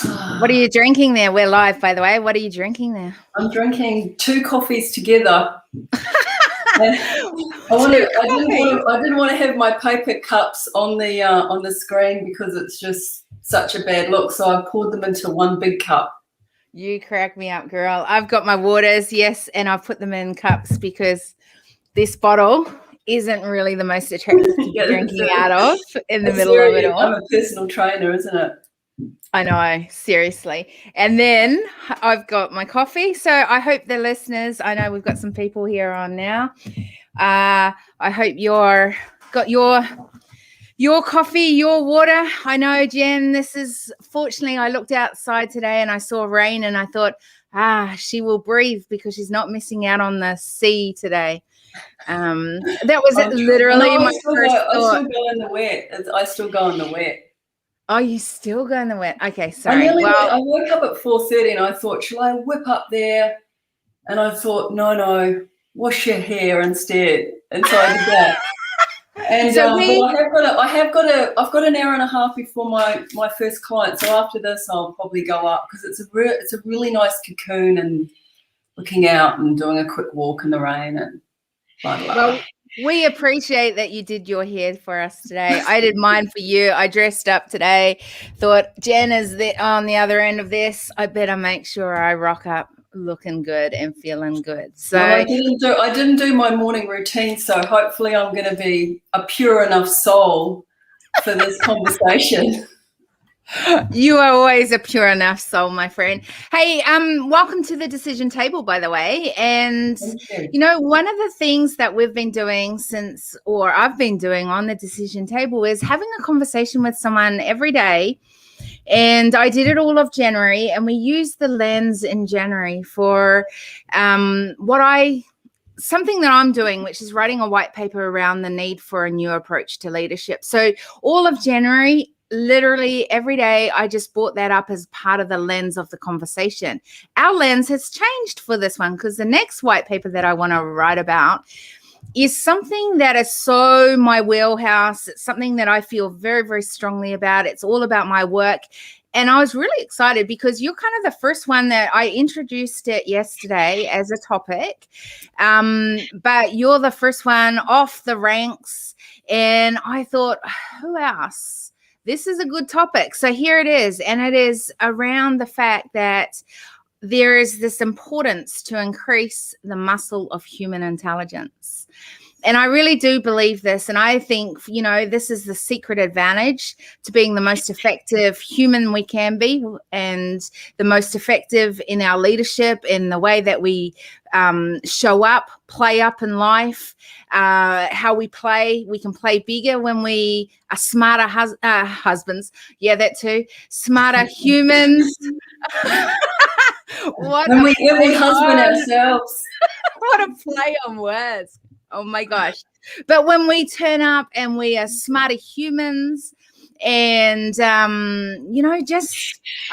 What are you drinking there? We're live, by the way. What are you drinking there? I'm drinking 2 coffees together. I didn't want to have my paper cups on the screen because it's just such a bad look. So I poured them into one big cup. You crack me up, girl. I've got my waters, yes, and I've put them in cups because this bottle isn't really the most attractive to be drinking out of in the middle of it all. I'm a personal trainer, isn't it? I know, seriously. And then I've got my coffee. So I hope the listeners, I know we've got some people here on now. I hope you're got your coffee, your water. I know, Jen, fortunately, I looked outside today and I saw rain and I thought, she will breathe because she's not missing out on the sea today. That was literally my first thought. I still go in the wet. I still go in the wet. Oh, you still go in the wet? Okay, sorry. I woke up at 4:30 and I thought, shall I whip up there? And I thought, no, wash your hair instead. And so I did that. And so I've got an hour and a half before my first client. So after this, I'll probably go up because it's a really nice cocoon and looking out and doing a quick walk in the rain and blah blah. Well, we appreciate that you did your hair for us today. I did mine for you. I dressed up today. Thought Jen is on the other end of this. I better make sure I rock up looking good and feeling good. So I didn't do my morning routine. So hopefully I'm going to be a pure enough soul for this conversation. You are always a pure enough soul, my friend. Hey, welcome to the decision table, by the way. And you know, one of the things that we've been doing I've been doing on the decision table is having a conversation with someone every day. And I did it all of January, and we used the lens in January for something that I'm doing, which is writing a white paper around the need for a new approach to leadership. So all of January, literally every day, I just brought that up as part of the lens of the conversation. Our lens has changed for this one because the next white paper that I want to write about is something that is so my wheelhouse. It's something that I feel very, very strongly about. It's all about my work. And I was really excited because you're kind of the first one that I introduced it yesterday as a topic. But you're the first one off the ranks. And I thought, who else? This is a good topic. So here it is. And it is around the fact that there is this importance to increase the muscle of human intelligence. And I really do believe this. And I think, you know, this is the secret advantage to being the most effective human we can be and the most effective in our leadership, in the way that we show up, play up in life, how we play. We can play bigger when we are smarter husbands. Yeah, that too. Smarter humans. When we husband ourselves. What a play on words. Oh my gosh. But when we turn up and we are smarter humans and, you know, I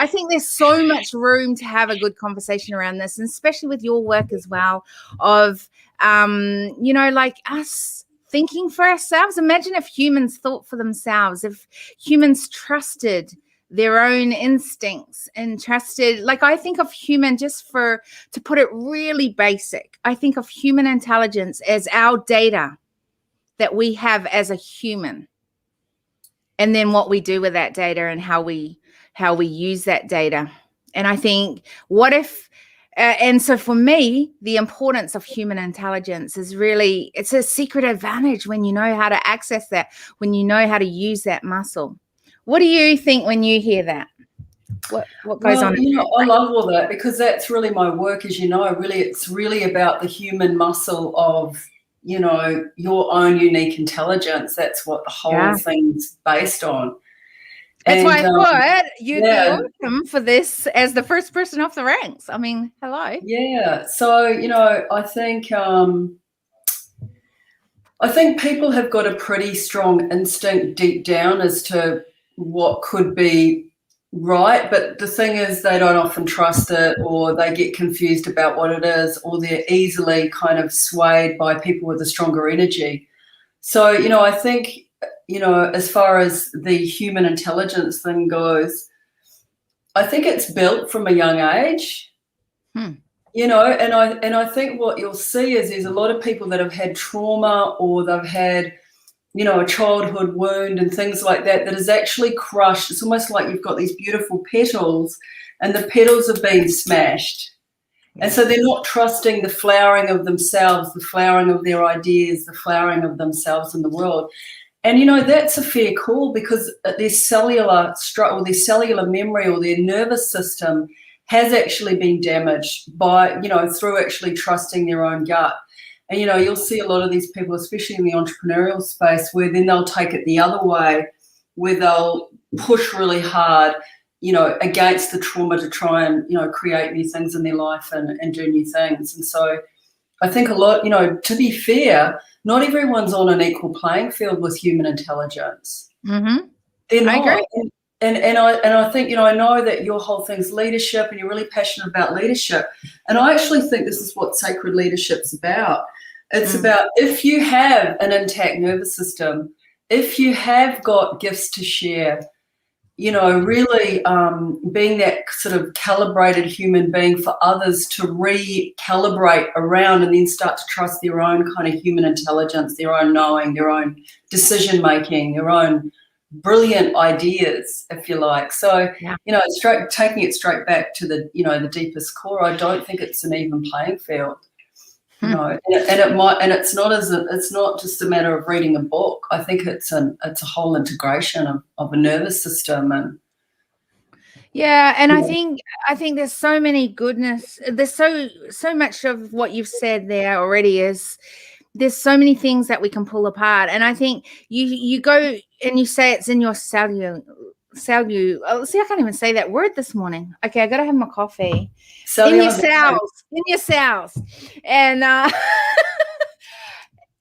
think there's so much room to have a good conversation around this, and especially with your work as well of, you know, like us thinking for ourselves. Imagine if humans thought for themselves, if humans trusted their own instincts and trusted, like I think of human, to put it really basic, I think of human intelligence as our data that we have as a human, and then what we do with that data and how we use that data. And I think and so for me, the importance of human intelligence is really, it's a secret advantage when you know how to access that, when you know how to use that muscle. What do you think when you hear that? What goes on? You know, I love all that because that's really my work, as you know. It's really about the human muscle of, you know, your own unique intelligence. That's what the whole thing's based on. That's why I thought you'd be awesome for this as the first person off the ranks. I mean, hello. Yeah. So, you know, I think people have got a pretty strong instinct deep down as to what could be right, but the thing is they don't often trust it, or they get confused about what it is, or they're easily kind of swayed by people with a stronger energy. So, you know, I think, you know, as far as the human intelligence thing goes, I think it's built from a young age. You know, and I think what you'll see is there's a lot of people that have had trauma, or they've had, you know, a childhood wound and things like that, that is actually crushed. It's almost like you've got these beautiful petals and the petals have been smashed. And so they're not trusting the flowering of themselves, the flowering of their ideas, the flowering of themselves in the world. And, you know, that's a fair call, because their cellular or their cellular memory or their nervous system has actually been damaged by, you know, through actually trusting their own gut. And, you know, you'll see a lot of these people, especially in the entrepreneurial space, where then they'll take it the other way, where they'll push really hard, you know, against the trauma to try and, you know, create new things in their life and do new things. And so I think a lot, you know, to be fair, not everyone's on an equal playing field with human intelligence. Mm-hmm. They're not. I agree. And I think, you know, I know that your whole thing's leadership and you're really passionate about leadership. And I actually think this is what sacred leadership's about. It's about, if you have an intact nervous system, if you have got gifts to share, you know, really being that sort of calibrated human being for others to recalibrate around and then start to trust their own kind of human intelligence, their own knowing, their own decision making, their own brilliant ideas, if you like. So, you know, taking it straight back to the, you know, the deepest core, I don't think it's an even playing field. You know, and it might, and it's not just a matter of reading a book. I think it's a whole integration of a nervous system. And yeah, and I think there's so many goodness. There's so much of what you've said there already is. There's so many things that we can pull apart, and I think you go and you say it's in your cellular. See, I can't even say that word this morning. Okay, I gotta have my coffee. In your cells, and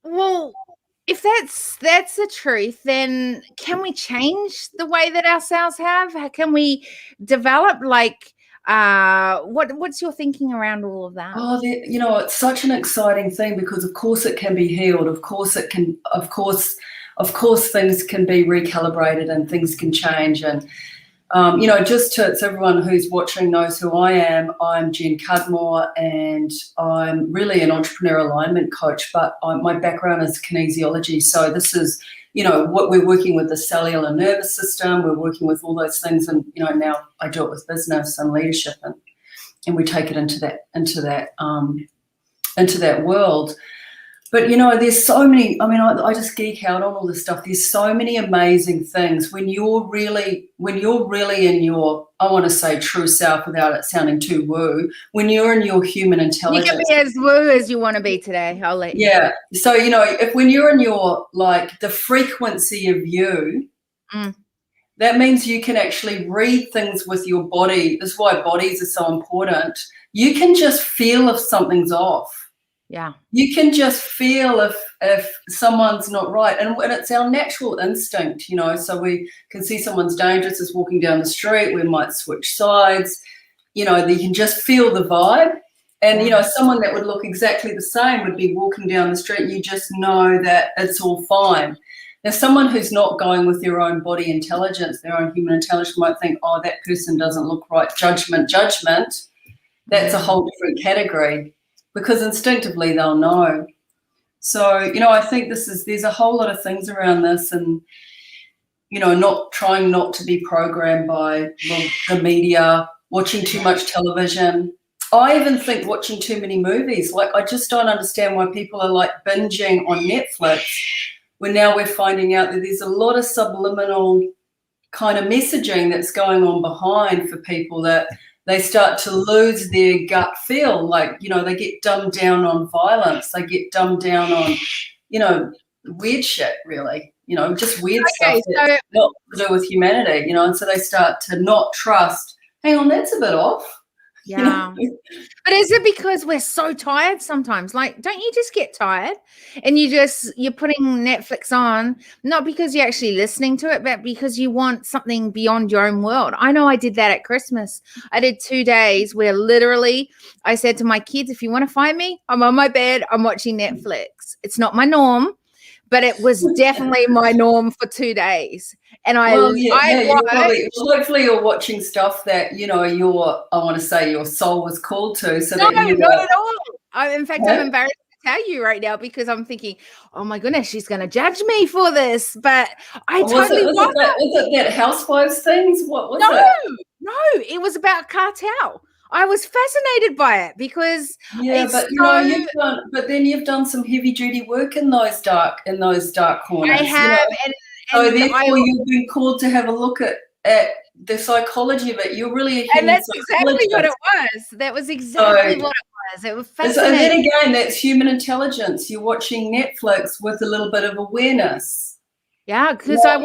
well, if that's the truth, then can we change the way that our cells have? Can we develop what's your thinking around all of that? Oh, you know, it's such an exciting thing, because of course it can be healed. Of course it can. Of course things can be recalibrated and things can change. And you know, just so everyone who's watching knows who I am, I'm Jen Cudmore, and I'm really an entrepreneur alignment coach, but my background is kinesiology. So this is, you know, what we're working with the cellular nervous system, we're working with all those things, and, you know, now I do it with business and leadership, and we take it into that world. But, you know, there's so many, I mean, I just geek out on all this stuff. There's so many amazing things when you're really in your, I want to say true self without it sounding too woo, when you're in your human intelligence. You can be as woo as you want to be today. I'll let you. Yeah. So, you know, when you're in your, like, the frequency of you, that means you can actually read things with your body. This is why bodies are so important. You can just feel if something's off. Yeah. You can just feel if someone's not right. And it's our natural instinct, you know. So we can see someone's dangerous as walking down the street. We might switch sides. You know, you can just feel the vibe. And, you know, someone that would look exactly the same would be walking down the street. You just know that it's all fine. Now, someone who's not going with their own body intelligence, their own human intelligence, might think, oh, that person doesn't look right. Judgment. That's a whole different category, because instinctively they'll know. So, you know, I think there's a whole lot of things around this, and, you know, not to be programmed by the media, watching too much television. I even think watching too many movies. Like, I just don't understand why people are like binging on Netflix, when now we're finding out that there's a lot of subliminal kind of messaging that's going on behind for people, that they start to lose their gut feel. Like, you know, they get dumbed down on violence. They get dumbed down on, you know, weird shit, really, you know, just weird stuff that's not to do with humanity, you know, and so they start to not trust. Hang on, that's a bit off. Yeah. You know? But is it because we're so tired sometimes? Like, don't you just get tired and you're putting Netflix on, not because you're actually listening to it, but because you want something beyond your own world? I know I did that at Christmas. I did 2 days where literally I said to my kids, if you want to find me, I'm on my bed, I'm watching Netflix. It's not my norm, but it was definitely my norm for 2 days. And Well, yeah, you're watch. probably, well, hopefully you're watching stuff that, you know, I want to say your soul was called to, so No, that you not at all. In fact, I'm huh? embarrassed to tell you right now because I'm thinking, oh my goodness, she's going to judge me for this. But I totally was. Was it that Housewives things? What was No, it? no, it was about cartel. I was fascinated by it because Yeah, it's but you know, you've done some heavy duty work in those dark I corners, you have, know. and So I, therefore you've been called to have a look at the psychology of it. You're really a and human that's exactly what it psychologist. was. That was exactly what it was. It was And then fascinating. again, that's human intelligence. You're watching Netflix with a little bit of awareness. Yeah, because I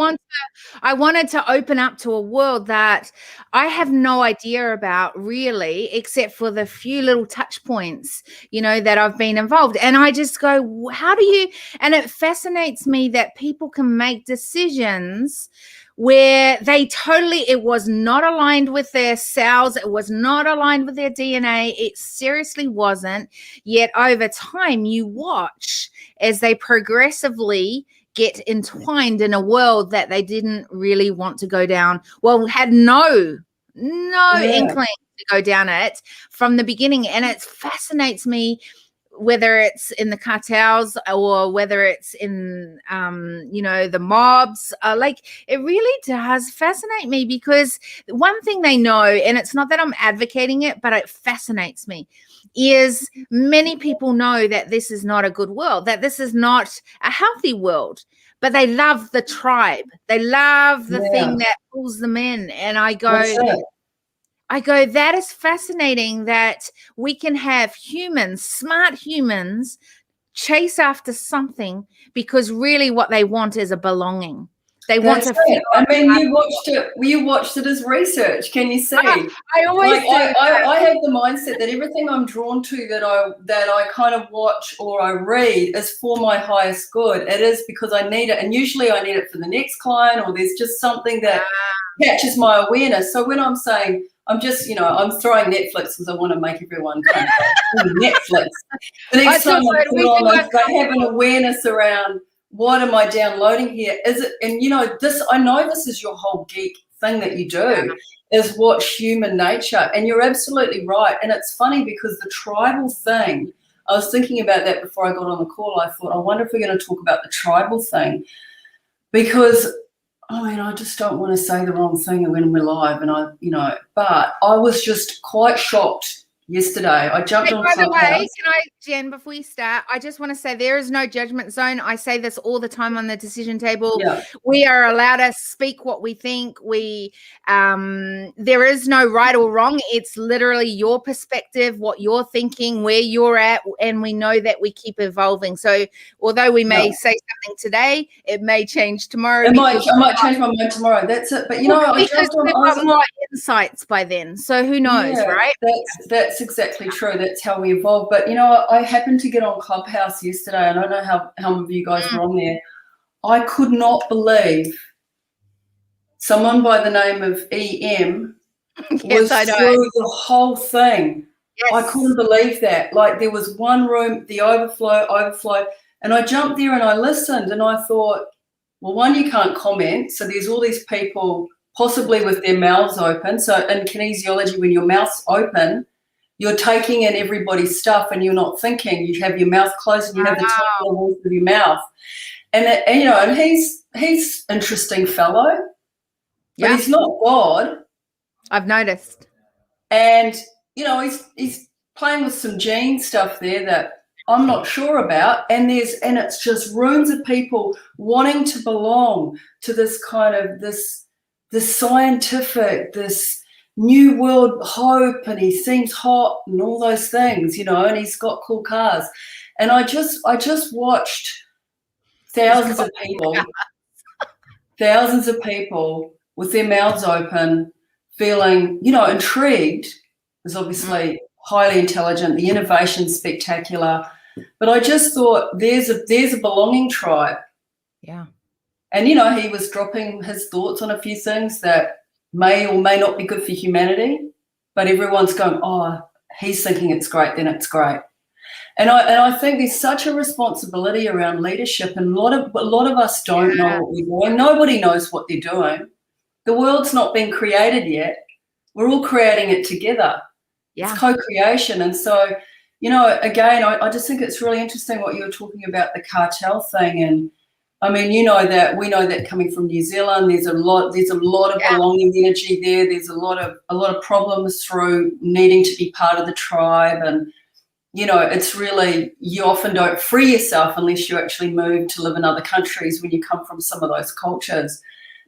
wanted to open up to a world that I have no idea about really, except for the few little touch points, you know, that I've been involved. And I just go, how do you, and it fascinates me that people can make decisions where it was not aligned with their cells, it was not aligned with their DNA. It seriously wasn't. Yet over time, you watch as they progressively get entwined in a world that they didn't really want to go down. Well, had no inkling to go down it from the beginning. And it fascinates me, whether it's in the cartels or whether it's in you know, the mobs, like it really does fascinate me, because one thing they know, and it's not that I'm advocating it, but it fascinates me, is many people know that this is not a good world, that this is not a healthy world, but they love the tribe, they love the thing that pulls them in. And I go, that is fascinating that we can have humans, smart humans, chase after something because really what they want is a belonging. They want to feel. I mean, you watched it as research. Can you see? I always do. I have the mindset that everything I'm drawn to that I kind of watch or I read is for my highest good. It is because I need it. And usually I need it for the next client, or there's just something that catches my awareness. So when I'm saying, I'm just, you know, I'm throwing Netflix because I want to make everyone come to Netflix. The next time I put on it, I have an awareness around, what am I downloading here? Is it, and you know, I know this is your whole geek thing that you do, is watch human nature. And you're absolutely right. And it's funny because the tribal thing, I was thinking about that before I got on the call. I thought, I wonder if we're going to talk about the tribal thing, because I mean, I just don't want to say the wrong thing when we're live, and but I was just quite shocked yesterday. I jumped on Clubhouse. By the way, Jen, before you start, I just want to say there is no judgment zone. I say this all the time on the decision table. Yeah. We are allowed to speak what we think. There is no right or wrong. It's literally your perspective, what you're thinking, where you're at, and we know that we keep evolving. So although we may say something today, it may change tomorrow. I might change my mind tomorrow. That's it. But you know, we've got more insights by then. So who knows, right? That's exactly true. That's how we evolve. But you know, I happened to get on Clubhouse yesterday. I don't know how many of you guys were on there. I could not believe someone by the name of EM was through the whole thing. Yes. I couldn't believe that. Like, there was one room, the overflow, and I jumped there and I listened and I thought, well, one, you can't comment. So there's all these people possibly with their mouths open. So in kinesiology, when your mouth's open, you're taking in everybody's stuff and you're not thinking. You have your mouth closed and you have the tip on the walls of your mouth. And you know, and he's interesting fellow, but he's not God. I've noticed. And you know, he's playing with some gene stuff there that I'm not sure about. And it's just rooms of people wanting to belong to this kind of this scientific, this new world hope, and he seems hot and all those things, you know, and he's got cool cars. And I just watched thousands of people with their mouths open, feeling, you know, intrigued. Is obviously highly intelligent, the innovation's spectacular. But I just thought there's a belonging tribe. Yeah. And you know, he was dropping his thoughts on a few things that may or may not be good for humanity, but everyone's going, oh, he's thinking it's great, then it's great. And I think there's such a responsibility around leadership, and a lot of us don't know what we're doing. Nobody knows what they're doing. The world's not been created yet. We're all creating it together. It's co-creation. And so, you know, again, I just think it's really interesting what you were talking about, the cartel thing. And I mean, you know that, we know that coming from New Zealand, there's a lot of belonging energy there. There's a lot of problems through needing to be part of the tribe. And, you know, it's really, you often don't free yourself unless you actually move to live in other countries when you come from some of those cultures,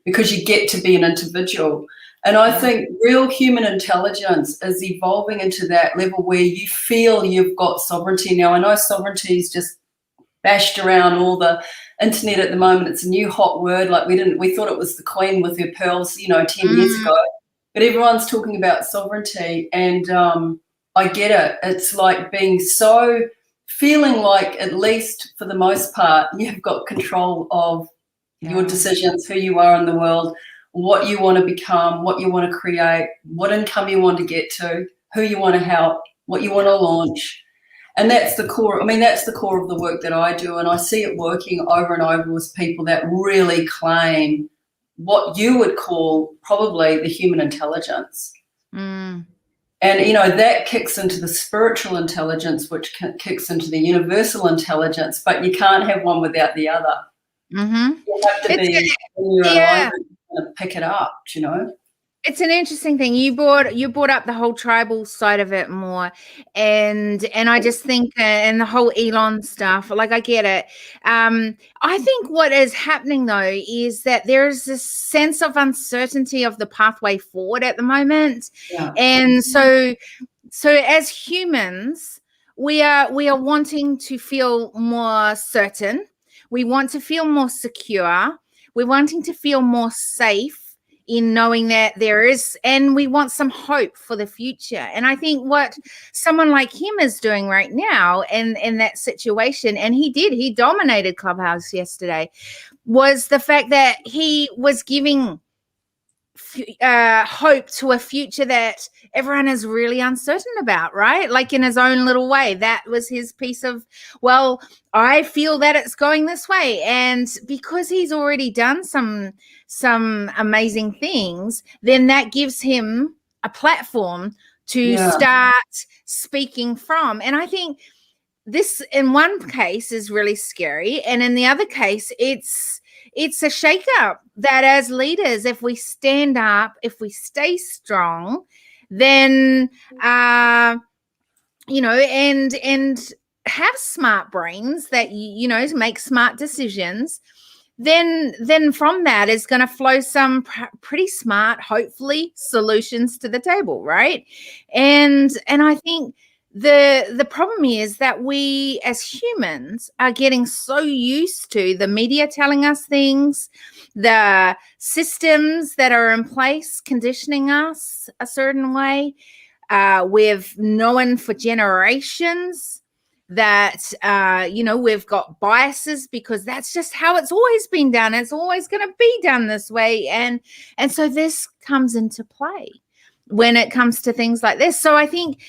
because you get to be an individual. And I think real human intelligence is evolving into that level where you feel you've got sovereignty. Now, I know sovereignty is just bashed around all the internet at the moment. It's a new hot word. Like we thought it was the Queen with her pearls, you know, 10 years ago. But everyone's talking about sovereignty, and I get it. It's like feeling like, at least for the most part, you've got control of your decisions, who you are in the world, what you want to become, what you want to create, what income you want to get to, who you want to help, what you want to launch. And that's the core. I mean, that's the core of the work that I do. And I see it working over and over with people that really claim what you would call probably the human intelligence. And, you know, that kicks into the spiritual intelligence, which kicks into the universal intelligence, but you can't have one without the other. You have to be in your alignment and pick it up, you know. It's an interesting thing. You brought up the whole tribal side of it more, and I just think, and the whole Elon stuff. Like, I get it. I think what is happening though is that there is this sense of uncertainty of the pathway forward at the moment, and so as humans, we are wanting to feel more certain. We want to feel more secure. We're wanting to feel more safe in knowing that there is, and we want some hope for the future. And I think what someone like him is doing right now in that situation, and he dominated Clubhouse yesterday, was the fact that he was giving hope to a future that everyone is really uncertain about, right? Like, in his own little way. That was his piece of, well, I feel that it's going this way. And because he's already done some amazing things, then that gives him a platform to start speaking from. And I think this, in one case, is really scary, and in the other case, it's a shakeup that, as leaders, if we stand up, if we stay strong, then you know, and have smart brains that, you know, make smart decisions, then from that is going to flow some pretty smart, hopefully, solutions to the table, right? And I think the problem is that we as humans are getting so used to the media telling us things, the systems that are in place conditioning us a certain way. We've known for generations that, you know, we've got biases because that's just how it's always been done. It's always going to be done this way. And so this comes into play when it comes to things like this. So I think,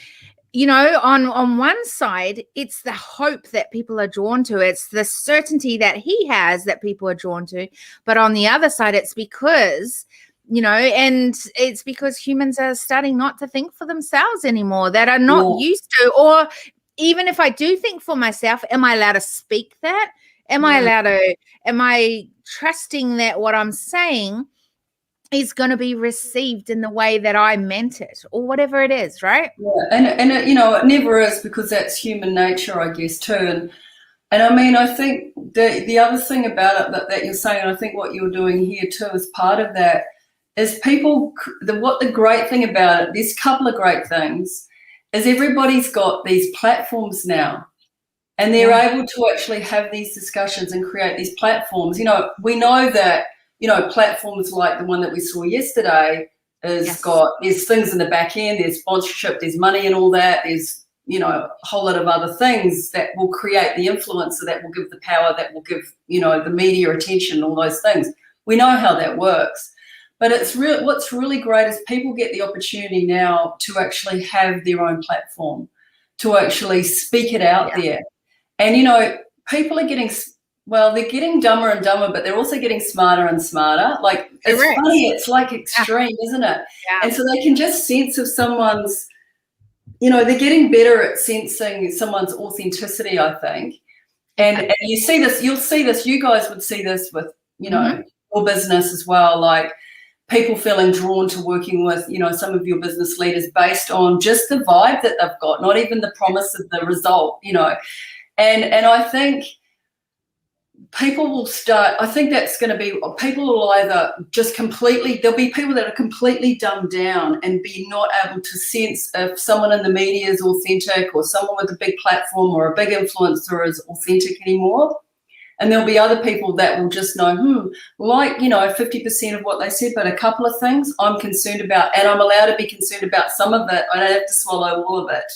you know, on one side, it's the hope that people are drawn to. It's the certainty that he has that people are drawn to. But on the other side, it's because, you know, and it's because humans are starting not to think for themselves anymore, that are not used to, or even if I do think for myself, am I allowed to speak that? Am I trusting that what I'm saying is going to be received in the way that I meant it, or whatever it is, right? Yeah, and it, you know, it never is, because that's human nature, I guess, too. And I mean, I think the other thing about it that you're saying, and I think what you're doing here too is part of that, is people, the great thing about it, there's a couple of great things, is everybody's got these platforms now, and they're able to actually have these discussions and create these platforms. You know, we know that, you know, platforms like the one that we saw yesterday there's things in the back end, there's sponsorship, there's money and all that, there's, you know, a whole lot of other things that will create the influencer, that will give the power, that will give, you know, the media attention, all those things. We know how that works. But it's what's really great is people get the opportunity now to actually have their own platform, to actually speak it out there. And, you know, people are getting, well, they're getting dumber and dumber, but they're also getting smarter and smarter. Like, it's funny, it's like extreme, isn't it? Yeah. And so they can just sense if someone's, you know, they're getting better at sensing someone's authenticity, I think. And you see this, you'll see this, you guys would see this with, you know, your business as well, like people feeling drawn to working with, you know, some of your business leaders based on just the vibe that they've got, not even the promise of the result, you know. And I think people will start, I think that's going to be, people will either just completely, there'll be people that are completely dumbed down and be not able to sense if someone in the media is authentic, or someone with a big platform or a big influencer is authentic anymore. And there'll be other people that will just know, like, you know, 50% of what they said, but a couple of things I'm concerned about, and I'm allowed to be concerned about some of it. I don't have to swallow all of it.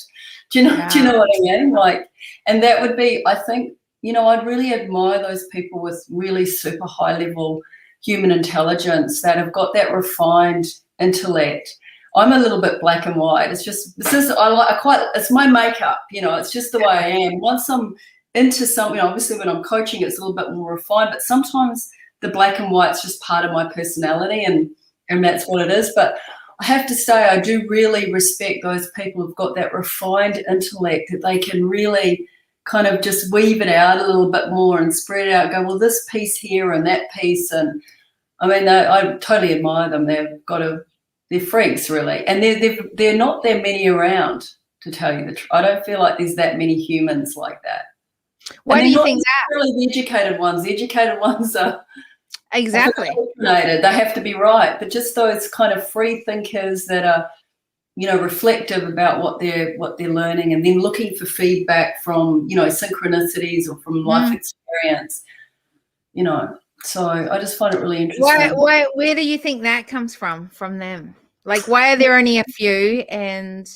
Do you know what I mean? Like, and that would be, I think, you know, I'd really admire those people with really super high level human intelligence that have got that refined intellect. I'm a little bit black and white. It's just, it's my makeup, you know, it's just the way I am. Once I'm into something, obviously when I'm coaching, it's a little bit more refined, but sometimes the black and white's just part of my personality, and that's what it is. But I have to say, I do really respect those people who've got that refined intellect, that they can really kind of just weave it out a little bit more and spread it out, go, well, this piece here and that piece. And I mean, I totally admire them. They're freaks, really. And they're not that many around, to tell you the truth. I don't feel like there's that many humans like that. Why do you think that? Really, the educated ones are exactly. They have to be right, but just those kind of free thinkers that are, you know, reflective about what they're learning, and then looking for feedback from, you know, synchronicities or from life experience, you know. So I just find it really interesting. Where do you think that comes from them? Like, why are there only a few? And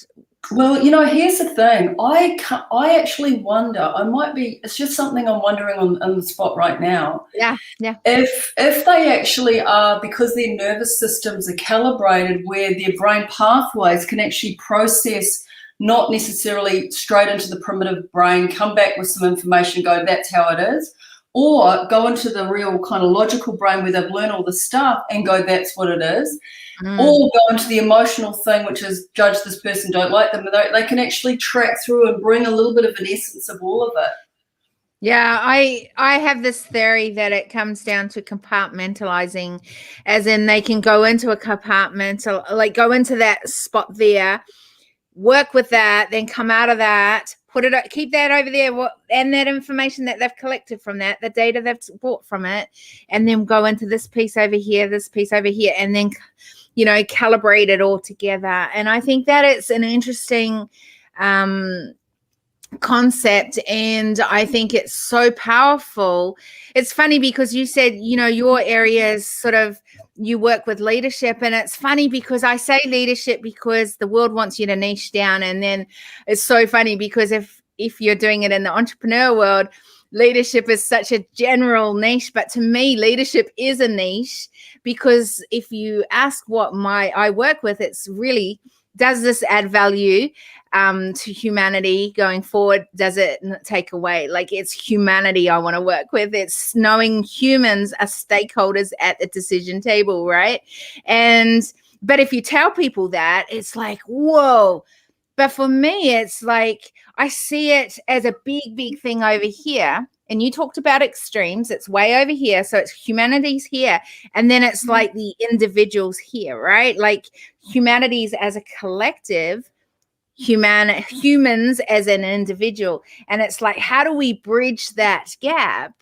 well, you know, here's the thing. I actually wonder, it's just something I'm wondering on the spot right now. Yeah. If they actually are, because their nervous systems are calibrated where their brain pathways can actually process, not necessarily straight into the primitive brain, come back with some information, go, that's how it is, or go into the real kind of logical brain where they've learned all the stuff and go, that's what it is. Or go into the emotional thing, which is judge this person, don't like them. They can actually track through and bring a little bit of an essence of all of it. Yeah, I have this theory that it comes down to compartmentalizing, as in they can go into a compartment, like go into that spot there, work with that, then come out of that, keep that over there, and that information that they've collected from that, the data they've bought from it, and then go into this piece over here, and then, you know, calibrate it all together. And I think that it's an interesting concept, and I think it's so powerful. It's funny because you said, you know, your area is sort of, you work with leadership, and it's funny because I say leadership because the world wants you to niche down, and then it's so funny because if you're doing it in the entrepreneur world, leadership is such a general niche, but to me, leadership is a niche, because if you ask what I work with, it's really, does this add value to humanity going forward? Does it take away? Like, it's humanity I want to work with. It's knowing humans are stakeholders at the decision table, right? But if you tell people that, it's like, whoa. But for me, it's like, I see it as a big thing over here. And you talked about extremes. It's way over here. So it's humanity's here. And then it's like the individuals here, right? Like humanities as a collective, humans as an individual. And it's like, how do we bridge that gap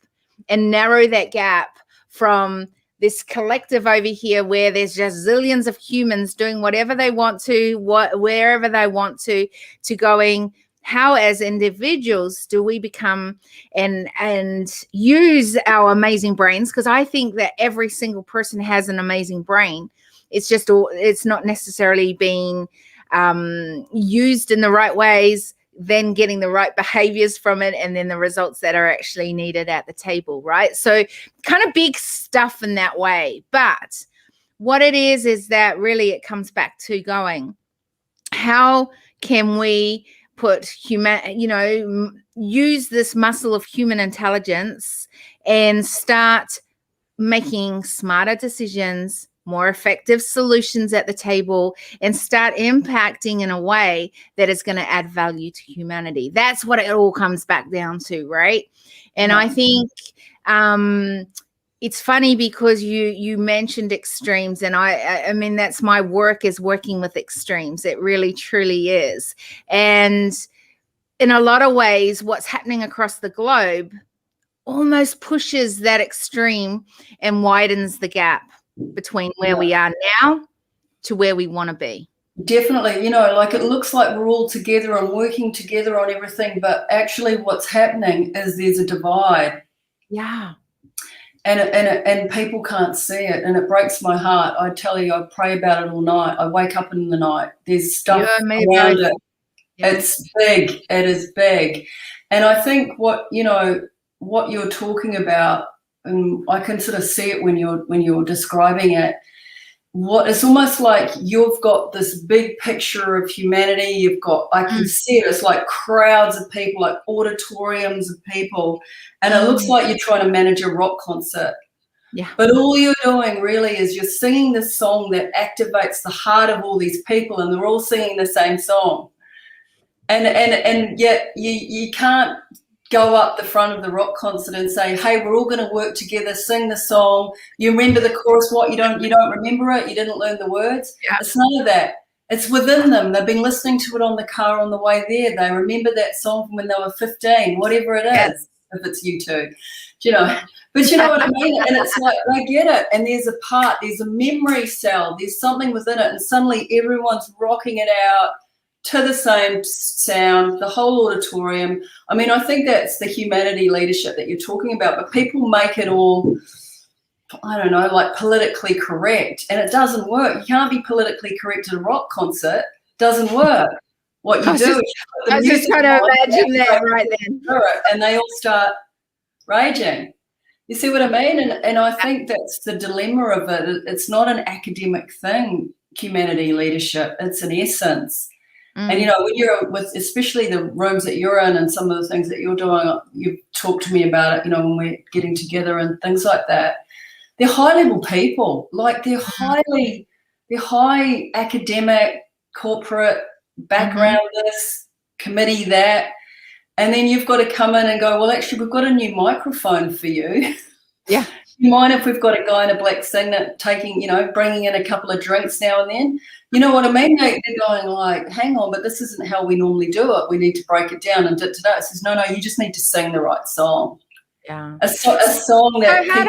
and narrow that gap from this collective over here where there's just zillions of humans doing whatever they want to, wherever they want to going, how as individuals do we become and use our amazing brains? Because I think that every single person has an amazing brain. It's just, it's not necessarily being used in the right ways, then getting the right behaviors from it, and then the results that are actually needed at the table, right? So kind of big stuff in that way. But what it is that really it comes back to going, how can we use this muscle of human intelligence and start making smarter decisions, more effective solutions at the table, and start impacting in a way that is going to add value to humanity. That's what it all comes back down to, right? And I think it's funny because you mentioned extremes, and I mean, that's my work, is working with extremes. It really truly is. And in a lot of ways, what's happening across the globe almost pushes that extreme and widens the gap between where we are now to where we want to be. Definitely. Like, it looks like we're all together and working together on everything, but actually what's happening is there's a divide. Yeah. And people can't see it, and it breaks my heart. I tell you, I pray about it all night. I wake up in the night. There's stuff around it. Yeah. It's big. It is big. And I think what you're talking about, and I can sort of see it when you're describing it. It's almost like you've got this big picture of humanity. I can see it. It's like crowds of people, like auditoriums of people, and it looks like you're trying to manage a rock concert. Yeah. But all you're doing really is you're singing this song that activates the heart of all these people, and they're all singing the same song. And yet you can't go up the front of the rock concert and say, hey, we're all going to work together, sing the song. You remember the chorus, what? You don't remember it? You didn't learn the words? Yeah. It's none of that. It's within them. They've been listening to it on the car on the way there. They remember that song from when they were 15, whatever it is, if it's you two. But you know what I mean? And it's like, they get it. And there's a memory cell. There's something within it. And suddenly everyone's rocking it out to the same sound, the whole auditorium. I mean, I think that's the humanity leadership that you're talking about, but people make it all, I don't know, like politically correct, and it doesn't work. You can't be politically correct at a rock concert. It doesn't work. What you do is I was just trying to imagine that right then. And they all start raging. You see what I mean? And I think that's the dilemma of it. It's not an academic thing, humanity leadership. It's an essence. And, when you're with, especially the rooms that you're in and some of the things that you're doing, you've talked to me about it, when we're getting together and things like that. They're high-level people. Like, they're high academic, corporate, background this, committee that. And then you've got to come in and go, well, actually, we've got a new microphone for you. Yeah. You mind if we've got a guy in a black singlet bringing in a couple of drinks now and then? You know what I mean? They're going like, hang on, but this isn't how we normally do it. We need to break it down. And it says, no, you just need to sing the right song. Yeah. A song that. So how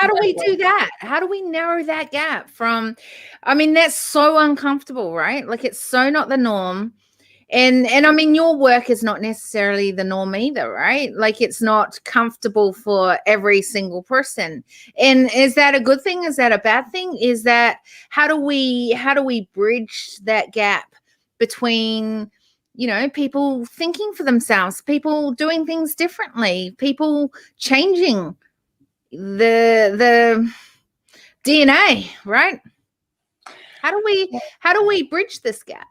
do we do that? How do we narrow that gap from, I mean, that's so uncomfortable, right? Like, it's so not the norm. And I mean, your work is not necessarily the norm either, right? Like, it's not comfortable for every single person. And is that a good thing? Is that a bad thing? Is that, how do we bridge that gap between, people thinking for themselves, people doing things differently, people changing the DNA, right? How do we bridge this gap?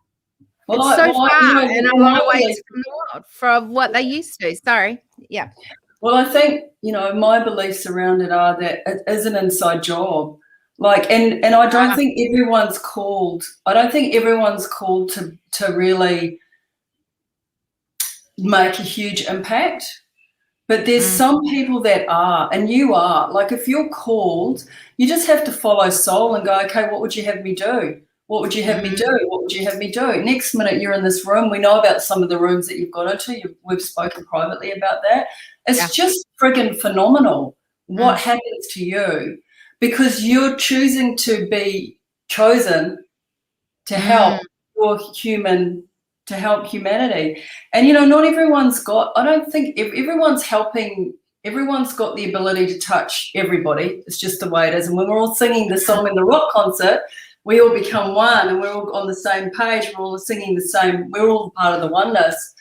It's so far in a lot of ways from the world, from what they used to. Sorry. Yeah. Well, I think, my beliefs around it are that it is an inside job. Like, and I don't think everyone's called. I don't think everyone's called to really make a huge impact. But there's some people that are, and you are. Like, if you're called, you just have to follow soul and go, okay, what would you have me do? What would you have me do? What would you have me do? Next minute, you're in this room. We know about some of the rooms that you've got into. We've spoken privately about that. It's just friggin' phenomenal what happens to you, because you're choosing to be chosen to help to help humanity. And, not everyone's got, I don't think everyone's helping. Everyone's got the ability to touch everybody. It's just the way it is. And when we're all singing the song in the rock concert, we all become one, and we're all on the same page. We're all singing the same. We're all part of the oneness.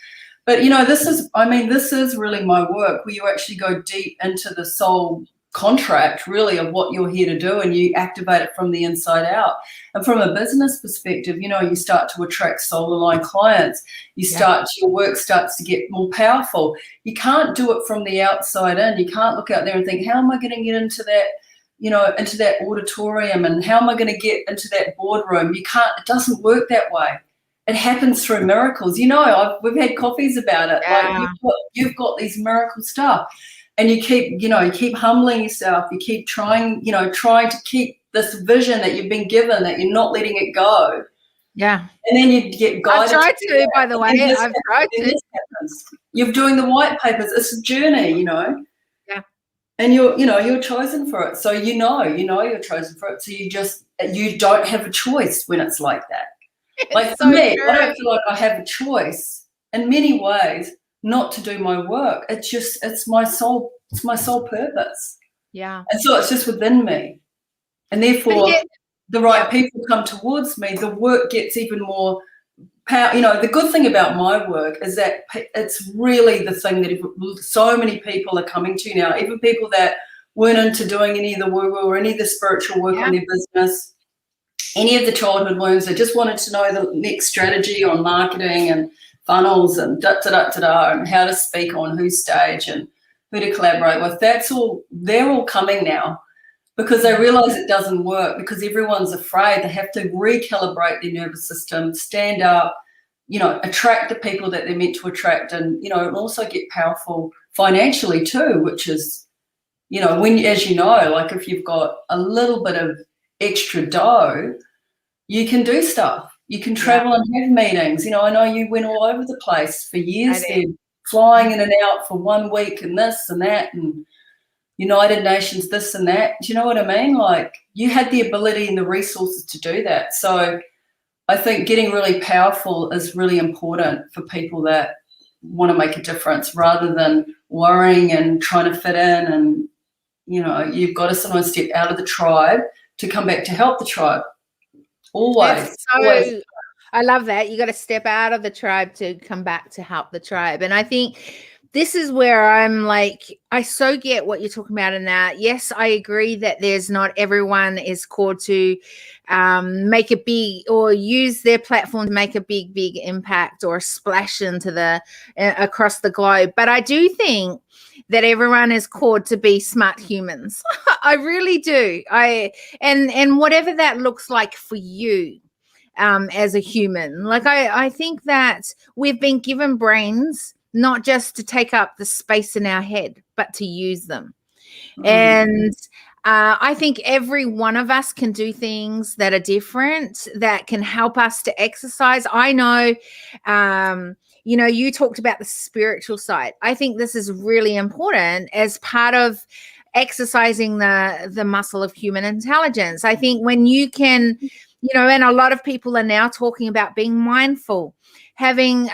But, this is really my work, where you actually go deep into the soul contract really of what you're here to do, and you activate it from the inside out. And from a business perspective, you know, you start to attract soul aligned clients. Your work starts to get more powerful. You can't do it from the outside in. You can't look out there and think, how am I going to get into that, you know, into that auditorium, and how am I going to get into that boardroom? You can't. It doesn't work that way. It happens through miracles. You know, we've had coffees about it. Like you've got these miracle stuff, and you keep humbling yourself. You keep trying to keep this vision that you've been given, that you're not letting it go. Yeah. And then you get guided. I've tried to, by the way. I've tried to. You're doing the white papers. It's a journey, you know. Yeah. And you're chosen for it. So you know you're chosen for it. So you don't have a choice when it's like that. Like for me, I don't feel like I have a choice in many ways not to do my work. It's my soul purpose. Yeah. And so it's just within me. And therefore the right people come towards me, the work gets even more power. You know, the good thing about my work is that it's really the thing that so many people are coming to now, even people that weren't into doing any of the woo-woo or any of the spiritual work on their business. Any of the childhood wounds, they just wanted to know the next strategy on marketing and funnels and and how to speak on whose stage and who to collaborate with. They're all coming now because they realize it doesn't work, because everyone's afraid. They have to recalibrate their nervous system, stand up, you know, attract the people that they're meant to attract, and, you know, and also get powerful financially too, which is, you know, as you know, like if you've got a little bit of extra dough, you can do stuff. You can travel and have meetings. You know, I know you went all over the place for years there, flying in and out for 1 week and this and that and United Nations this and that. Do you know what I mean? Like, you had the ability and the resources to do that. So I think getting really powerful is really important for people that want to make a difference, rather than worrying and trying to fit in. And, you know, you've got to sometimes step out of the tribe to come back to help the tribe. Always. I love that. You got to step out of the tribe to come back to help the tribe. And I think this is where I'm like, I so get what you're talking about in that. Yes, I agree that there's not everyone is called to make a big, or use their platform to make a big impact or splash into across the globe. But I do think that everyone is called to be smart humans. I really do. And whatever that looks like for you as a human. Like I think that we've been given brains not just to take up the space in our head, but to use them. And I think every one of us can do things that are different, that can help us to exercise. I know, you know, you talked about the spiritual side. I think this is really important as part of exercising the muscle of human intelligence. I think when you can, you know, and a lot of people are now talking about being mindful, having,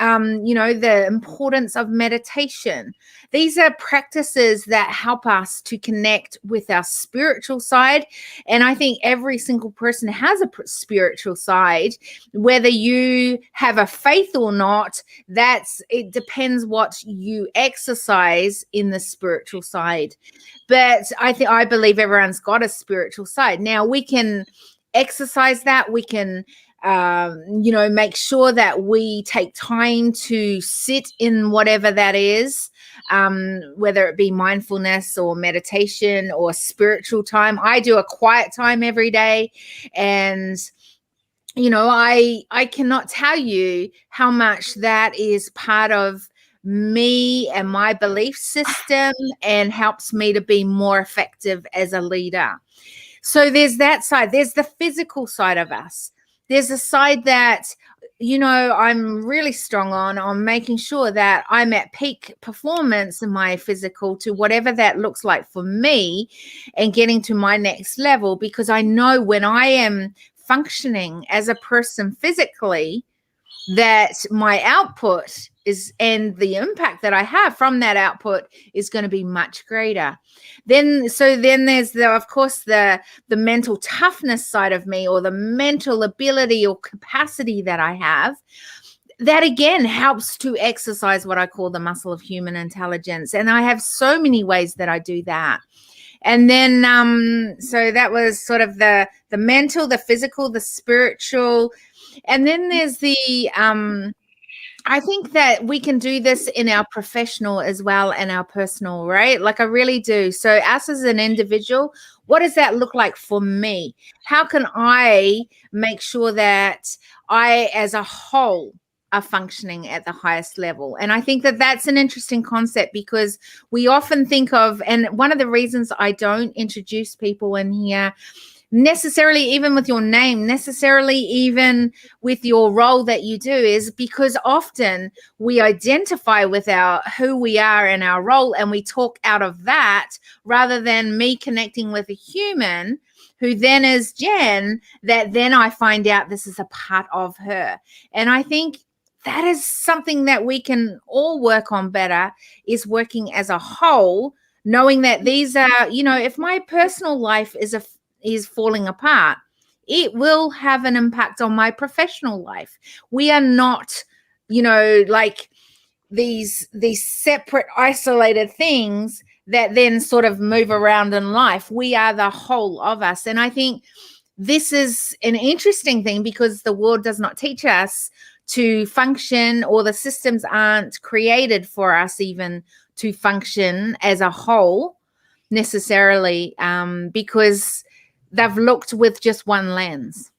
you know, the importance of meditation. These are practices that help us to connect with our spiritual side. And I think every single person has a spiritual side, whether you have a faith or not. It depends what you exercise in the spiritual side. But I believe everyone's got a spiritual side. Now we can exercise that. We can, you know, make sure that we take time to sit in whatever that is, whether it be mindfulness or meditation or spiritual time. I do a quiet time every day. And, you know, I cannot tell you how much that is part of me and my belief system and helps me to be more effective as a leader. So there's that side. There's the physical side of us. There's a side that, you know, I'm really strong on making sure that I'm at peak performance in my physical, to whatever that looks like for me, and getting to my next level, because I know when I am functioning as a person physically, that my output is, and the impact that I have from that output is going to be much greater. Then there's of course the mental toughness side of me, or the mental ability or capacity that I have, that again helps to exercise what I call the muscle of human intelligence. And I have so many ways that I do that. And then so that was sort of the mental, the physical, the spiritual, and then there's the I think that we can do this in our professional as well and our personal, right? Like I really do. So us as an individual, what does that look like for me? How can I make sure that I as a whole are functioning at the highest level? And I think that that's an interesting concept, because we often think of, and one of the reasons I don't introduce people in here necessarily even with your name, necessarily even with your role that you do, is because often we identify with our who we are and our role, and we talk out of that rather than me connecting with a human who then is Jen, that then I find out this is a part of her. And I think that is something that we can all work on better, is working as a whole, knowing that these are, you know, if my personal life is falling apart, it will have an impact on my professional life. We are not, you know, like these separate, isolated things that then sort of move around in life. We are the whole of us. And I think this is an interesting thing, because the world does not teach us to function, or the systems aren't created for us even to function as a whole necessarily, because they've looked with just one lens.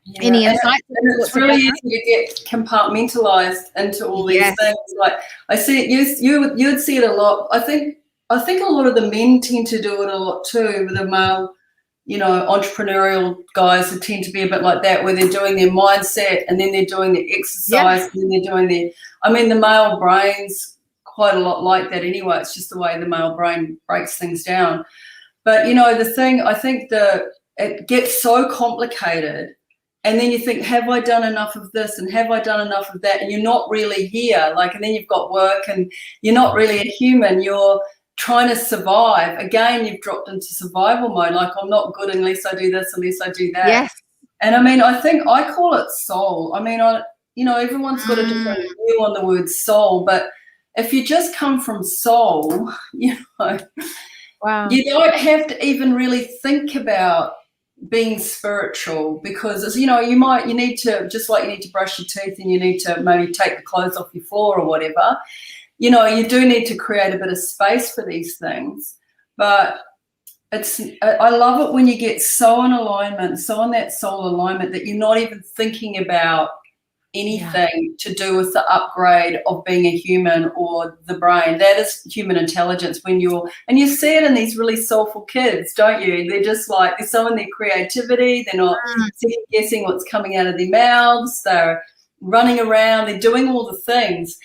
Yeah. Any insights? And it's really easy to get compartmentalized into all these things. Like I see it, you would see it a lot. I think a lot of the men tend to do it a lot too, with the male, you know, entrepreneurial guys that tend to be a bit like that, where they're doing their mindset and then they're doing their exercise and then they're doing their, I mean, the male brain's quite a lot like that anyway. It's just the way the male brain breaks things down. But, you know, the thing, I think it gets so complicated, and then you think, have I done enough of this and have I done enough of that? And you're not really here. Like, and then you've got work and you're not really a human. You're trying to survive. Again, you've dropped into survival mode. Like, I'm not good unless I do this, unless I do that. Yes. And I mean, I think I call it soul. I mean, you know, everyone's got a different view on the word soul, but if you just come from soul, you know, wow, you don't have to even really think about being spiritual, because, as you know, you need to, just like you need to brush your teeth and you need to maybe take the clothes off your floor or whatever, you know, you do need to create a bit of space for these things. But I love it when you get so in alignment, so in that soul alignment, that you're not even thinking about anything to do with the upgrade of being a human or the brain. That is human intelligence. And you see it in these really soulful kids, don't you? They're just like, they're so in their creativity, they're not second guessing what's coming out of their mouths, they're running around, they're doing all the things.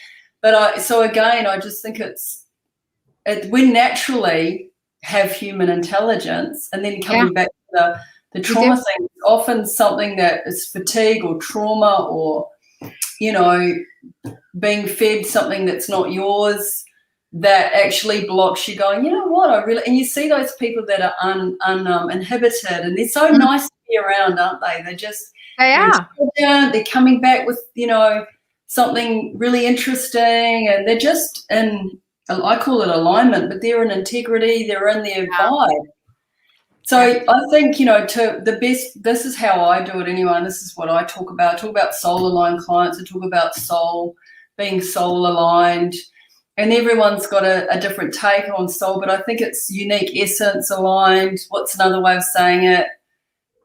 But so again, I just think we naturally have human intelligence, and then coming back to the trauma thing, is often something that is fatigue or trauma, or, you know, being fed something that's not yours, that actually blocks you going, you know what, and you see those people that are uninhibited, and they're so nice to be around, aren't they? They're coming back with, you know, something really interesting, and they're just in, I call it alignment, but they're in integrity, they're in their vibe. So I think, you know, this is how I do it anyway, and this is what I talk about. I talk about soul-aligned clients. I talk about being soul-aligned, and everyone's got a different take on soul, but I think it's unique essence aligned. What's another way of saying it?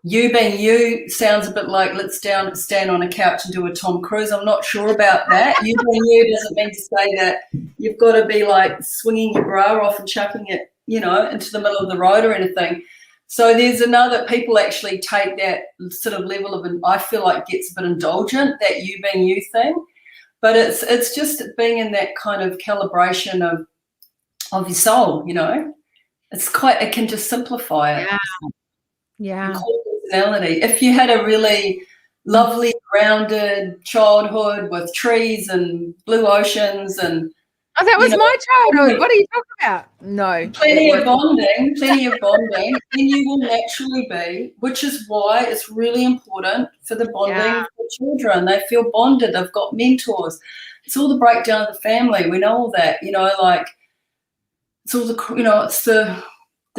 You being you sounds a bit like let's stand on a couch and do a Tom Cruise. I'm not sure about that. You being you doesn't mean to say that you've got to be like swinging your bra off and chucking it, you know, into the middle of the road or anything. So there's people actually take that sort of level of, I feel like gets a bit indulgent, that you being you thing. But it's just being in that kind of calibration of your soul, you know. It can just simplify it. Yeah. Personality. If you had a really lovely, grounded childhood with trees and blue oceans and that was my childhood. What are you talking about? No. Plenty of bonding, then you will naturally be, which is why it's really important for the bonding for children. They feel bonded, they've got mentors. It's all the breakdown of the family. We know all that, you know, like it's all the, you know, it's the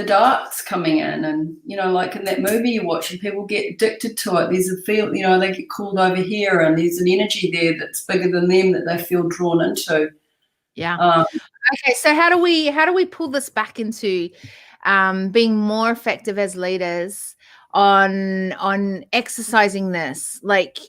dark's coming in, and like in that movie you watch, and people get addicted to it. There's a feel, they get called over here, and there's an energy there that's bigger than them that they feel drawn into. Yeah. Okay, so how do we pull this back into being more effective as leaders on exercising this, like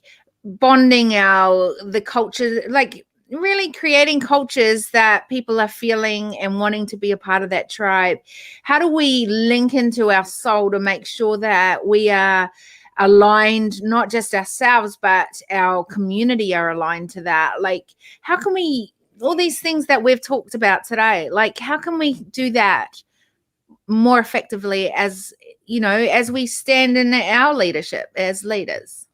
bonding the culture, like really creating cultures that people are feeling and wanting to be a part of that tribe? How do we link into our soul to make sure that we are aligned, not just ourselves, but our community are aligned to that? Like, how can we, all these things that we've talked about today, like how can we do that more effectively as we stand in our leadership as leaders?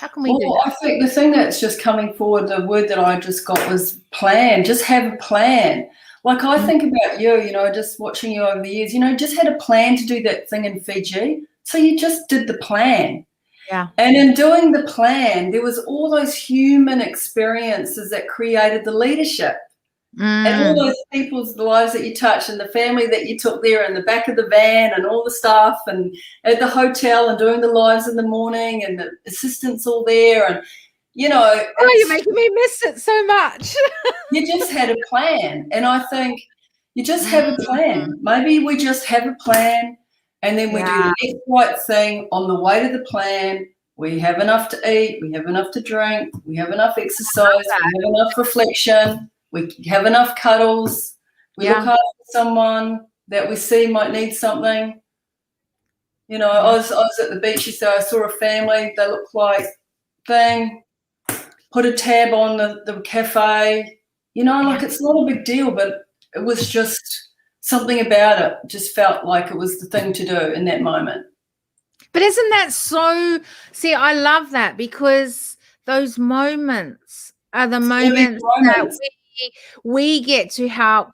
How can we do that? I think the thing that's just coming forward, the word that I just got was plan. Just have a plan. Like I think about you, just watching you over the years, just had a plan to do that thing in Fiji. So you just did the plan. Yeah. And in doing the plan, there was all those human experiences that created the leadership. And all those people's lives that you touched, and the family that you took there in the back of the van, and all the stuff, and at the hotel, and doing the lives in the morning, and the assistants all there, and you're making me miss it so much. You just had a plan. And I think you just have a plan. Maybe we just have a plan, and then we do the next right thing on the way to the plan. We have enough to eat, we have enough to drink, we have enough exercise, we have enough reflection, we have enough cuddles, we look after someone that we see might need something. I was at the beach yesterday, I saw a family, they looked like put a tab on the cafe, like it's not a big deal, but it was just something about it. Just felt like it was the thing to do in that moment. But isn't that so, see, I love that, because those moments are the moments that we get to help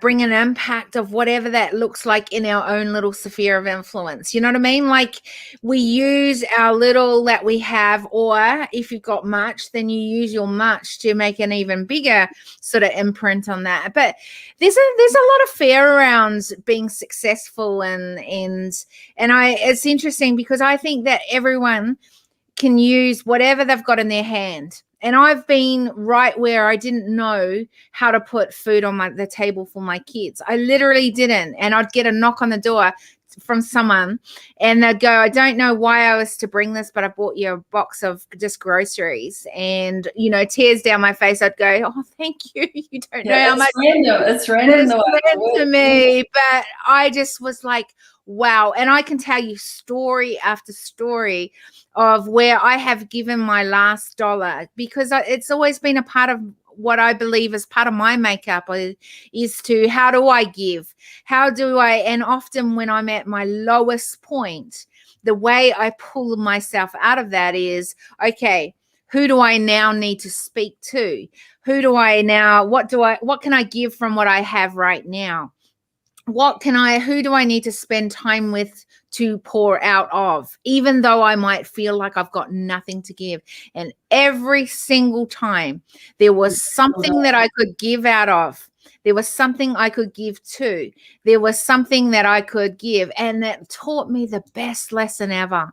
bring an impact of whatever that looks like in our own little sphere of influence. You know what I mean? Like we use our little that we have, or if you've got much, then you use your much to make an even bigger sort of imprint on that. But there's a lot of fear around being successful, and it's interesting because I think that everyone can use whatever they've got in their hand. And I've been right where I didn't know how to put food on the table for my kids. I literally didn't. And I'd get a knock on the door from someone, and they'd go, I don't know why I was to bring this, but I bought you a box of just groceries. And, tears down my face. I'd go, oh, thank you. You don't know how much. It's random to me. But I just was like, wow. And I can tell you story after story of where I have given my last dollar, because it's always been a part of what I believe is part of my makeup is to, how do I give? And often when I'm at my lowest point, the way I pull myself out of that is, okay, who do I now need to speak to? What can I give from what I have right now? Who do I need to spend time with to pour out of, even though I might feel like I've got nothing to give? And every single time there was something that I could give out of. There was something I could give to. There was something that I could give. And that taught me the best lesson ever,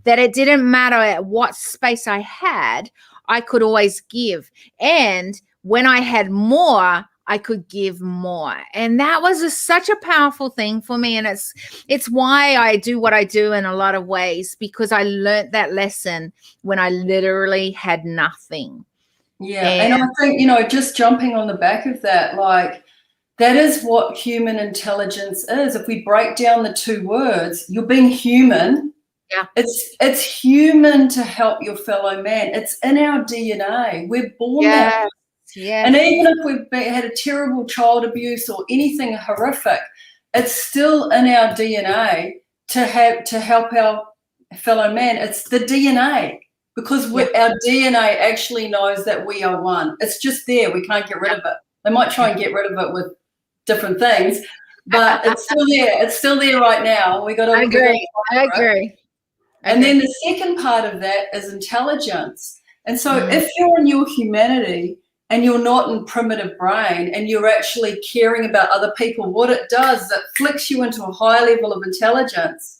that it didn't matter at what space I had, I could always give. And when I had more, I could give more. And that was such a powerful thing for me. And it's why I do what I do in a lot of ways, because I learned that lesson when I literally had nothing. Yeah. And I think, just jumping on the back of that, like that is what human intelligence is. If we break down the two words, you're being human. Yeah. It's human to help your fellow man. It's in our DNA. We're born that way. Yes. And even if we've had a terrible child abuse or anything horrific, it's still in our DNA to help our fellow man. It's the DNA, because our DNA actually knows that we are one. It's just there. We can't get rid of it. They might try and get rid of it with different things, but it's still there. It's still there right now. We got to. I agree. And then the second part of that is intelligence. And so if you're in your humanity, and you're not in primitive brain and you're actually caring about other people, what it does is it flicks you into a high level of intelligence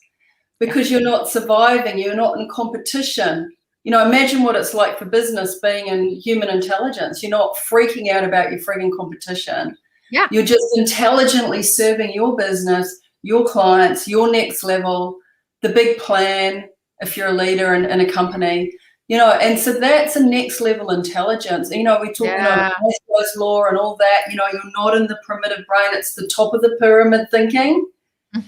because you're not surviving, you're not in competition. You know, imagine what it's like for business being in human intelligence. You're not freaking out about your frigging competition. Yeah. You're just intelligently serving your business, your clients, your next level, the big plan, if you're a leader in a company, you know, and so that's a next level intelligence. You know, we talk about Maslow's law and all that, you know, you're not in the primitive brain, it's the top of the pyramid thinking.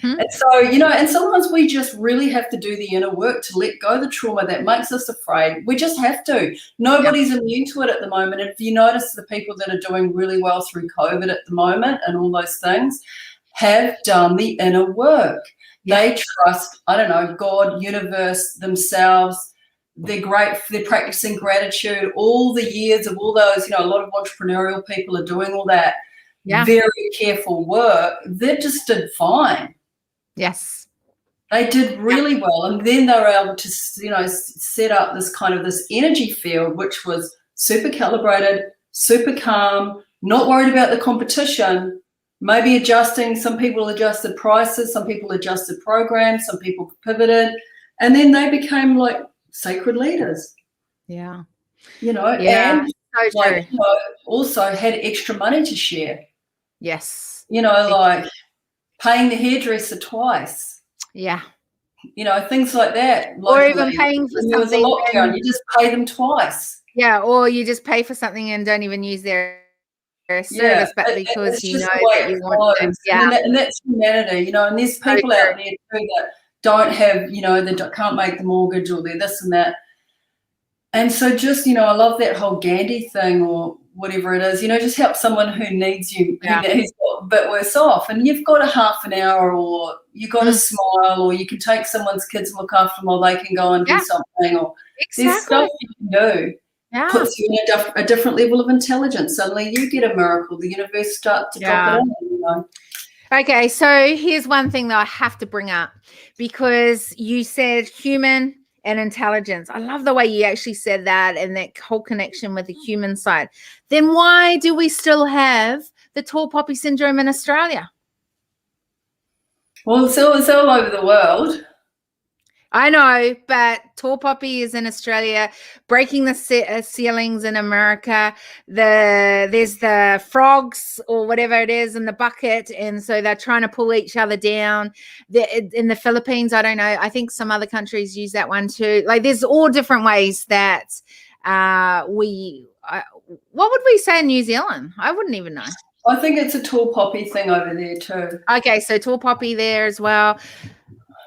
And so, you know, and sometimes we just really have to do the inner work to let go of the trauma that makes us afraid. We just have to. Nobody's immune to it at the moment. And if you notice the people that are doing really well through COVID at the moment and all those things have done the inner work. They trust, I don't know, God, universe, themselves. They're practicing gratitude. All the years of all those, you know, a lot of entrepreneurial people are doing all that very careful work. They just did fine. Yes. They did really well. And then they were able to, you know, set up this kind of this energy field, which was super calibrated, super calm, not worried about the competition, maybe adjusting. Some people adjusted prices, some people adjusted programs, some people pivoted, and then they became like sacred leaders. Yeah. You know, and like, you know, also had extra money to share. Yes. You know, like paying the hairdresser twice. Yeah. You know, things like that. Or even paying for something. There was a lockdown, you just pay them twice. Yeah, or you just pay for something and don't even use their service, but because you know that you want them. Yeah. And that's humanity, you know, and there's people out there too that don't have, you know, they can't make the mortgage or they're this and that. And so just, you know, I love that whole Gandhi thing or whatever it is, you know, just help someone who needs you, who's got a bit worse off. And you've got a half an hour or you've got to smile or you can take someone's kids and look after them while they can go and do something or there's stuff you can do. Puts you in a different level of intelligence. Suddenly you get a miracle. The universe starts to drop it in, you know. Okay, so here's one thing that I have to bring up because you said human and intelligence. I love the way you actually said that and that whole connection with the human side. Then why do we still have the tall poppy syndrome in Australia? Well, it's all over the world. I know, but tall poppy is in Australia, breaking the ceilings in America. There's the frogs or whatever it is in the bucket, and so they're trying to pull each other down. In the Philippines, I don't know. I think some other countries use that one too. Like there's all different ways that what would we say in New Zealand? I wouldn't even know. I think it's a tall poppy thing over there too. Okay, so tall poppy there as well.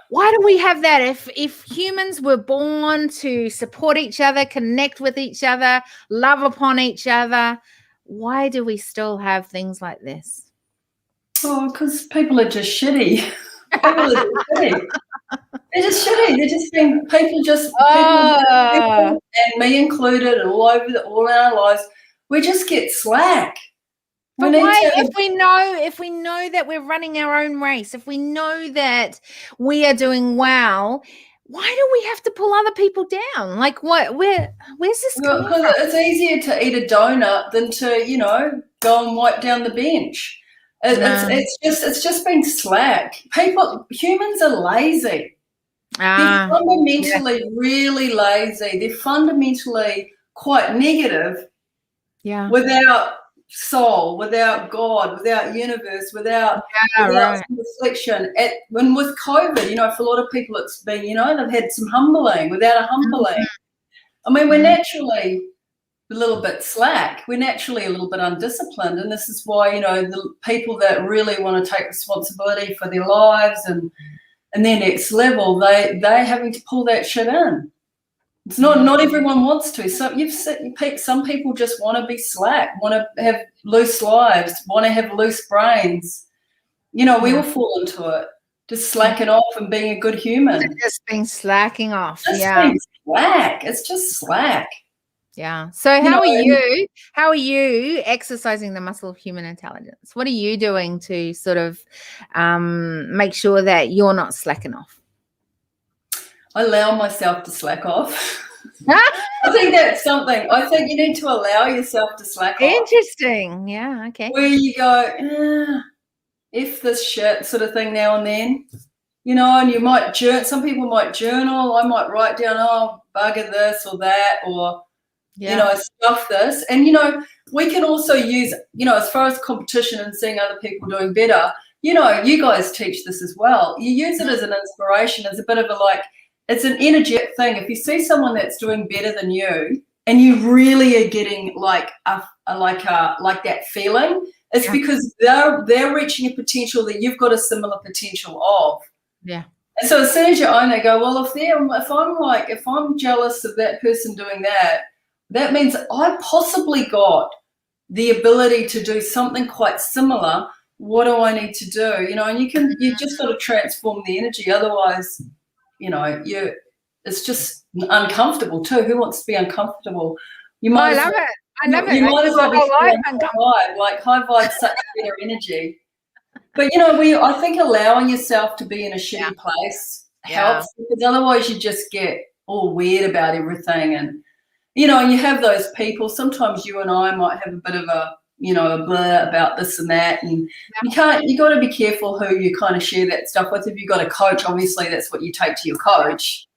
Why do we have that? If humans were born to support each other, connect with each other, love upon each other, why do we still have things like this? Oh, because people are just shitty. People are just shitty. They're just shitty. They're just being people, and me included, and all our lives. We just get slack. But why, if we know that we're running our own race, if we know that we are doing well, why do we have to pull other people down? Like what? Where's this coming from? Because it's easier to eat a donut than to, you know, go and wipe down the bench. It's just been slack. Humans are lazy. They're fundamentally really lazy. They're fundamentally quite negative. Yeah. Without soul, without God, without universe, without reflection. And with COVID, you know, for a lot of people it's been, you know, they've had some humbling, without a humbling. I mean, we're naturally a little bit slack. We're naturally a little bit undisciplined. And this is why, you know, the people that really want to take responsibility for their lives and their next level, they're having to pull that shit in. It's not everyone wants to. So some people just want to be slack, want to have loose lives, want to have loose brains. You know, we all fall into it. Just slacking off and being a good human. Just being slacking off. Being slack. It's just slack. Yeah. So how are you exercising the muscle of human intelligence? What are you doing to sort of make sure that you're not slacking off? I allow myself to slack off. I think that's something. I think you need to allow yourself to slack off. Interesting. Yeah. Okay. Where you go, if this shit sort of thing now and then, and you might some people might journal. I might write down, bugger this or that, or, stuff this. And, we can also use, as far as competition and seeing other people doing better, you guys teach this as well. You use it as an inspiration, as a bit of it's an energetic thing. If you see someone that's doing better than you and you really are getting like that feeling, it's because they're reaching a potential that you've got a similar potential of. Yeah. And so as soon as you own it, go, well, if I'm jealous of that person doing that, that means I possibly got the ability to do something quite similar. What do I need to do? And you just got to transform the energy. Otherwise, it's just uncomfortable too. Who wants to be uncomfortable? I love it. I love it. You might as well be high vibe. Like high vibe's such better energy. But I think allowing yourself to be in a shitty place helps, because otherwise you just get all weird about everything, and you have those people. Sometimes you and I might have a bit of a blur about this and that, and you got to be careful who you kind of share that stuff with. If you've got a coach, obviously that's what you take to your coach,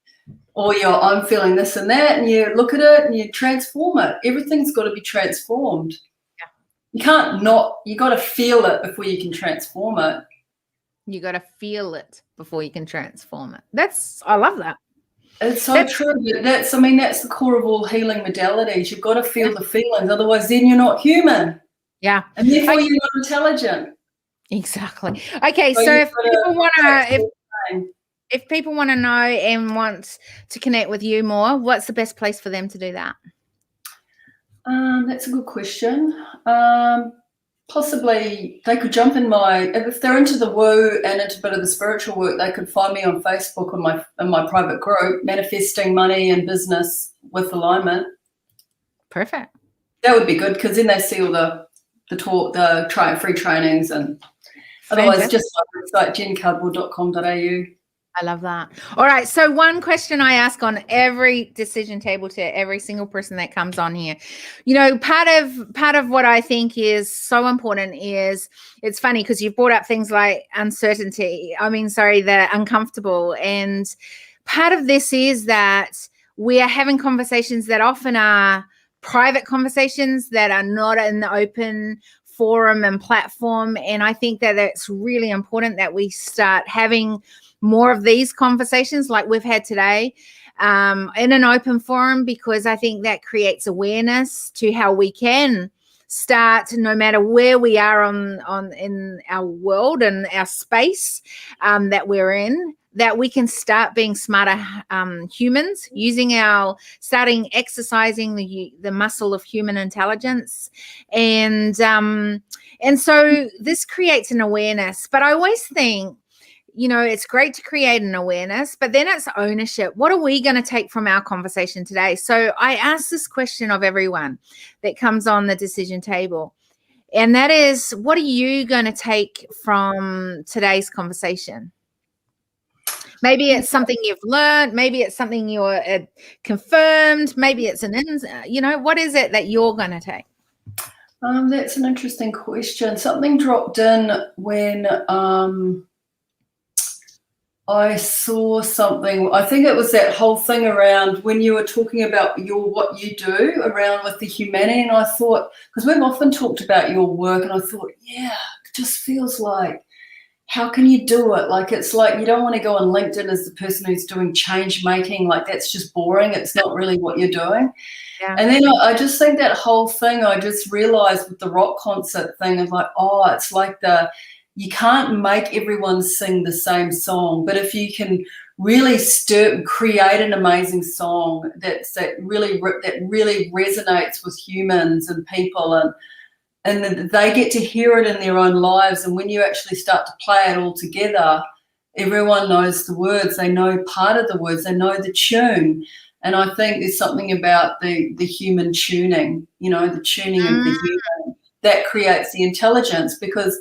or I'm feeling this and that, and you look at it and you transform it. Everything's got to be transformed. You can't you got to feel it before you can transform it. You got to feel it before you can transform it. I love that. It's so true. That's the core of all healing modalities. You've got to feel the feelings. Otherwise, then you're not human. Yeah. And therefore you're not intelligent. Exactly. Okay. So if people want to know and want to connect with you more, what's the best place for them to do that? That's a good question. Possibly they could jump in if they're into the woo and into a bit of the spiritual work, they could find me on Facebook in my private group, Manifesting Money and Business with Alignment. Perfect. That would be good, because then they see all the free trainings, and otherwise just my website, jencardboard.com.au. I love that. All right. So one question I ask on every decision table to every single person that comes on here, part of what I think is so important is, it's funny because you've brought up things like uncertainty. The uncomfortable. And part of this is that we are having conversations that often are private conversations that are not in the open forum and platform. And I think that it's really important that we start having more of these conversations like we've had today in an open forum, because I think that creates awareness to how we can start, no matter where we are in our world and our space that we're in, that we can start being smarter humans, starting exercising the muscle of human intelligence. And so this creates an awareness. But I always think, it's great to create an awareness, but then it's ownership. What are we going to take from our conversation today? So I ask this question of everyone that comes on the decision table, and that is, what are you going to take from today's conversation? Maybe it's something you've learned. Maybe it's something you're confirmed. Maybe it's what is it that you're going to take? That's an interesting question. Something dropped in when I saw something. I think it was that whole thing around when you were talking about what you do around with the humanity, and I thought, because we've often talked about your work, and I thought, it just feels like, how can you do it? Like, it's like you don't want to go on LinkedIn as the person who's doing change making. Like, that's just boring. It's not really what you're doing. Yeah. And then I just think that whole thing, I just realized with the rock concert thing of like, it's like you can't make everyone sing the same song, but if you can really create an amazing song that really resonates with humans and people, and they get to hear it in their own lives, and when you actually start to play it all together, everyone knows the words, they know part of the words, they know the tune. And I think there's something about the human tuning, the tuning of the human that creates the intelligence, because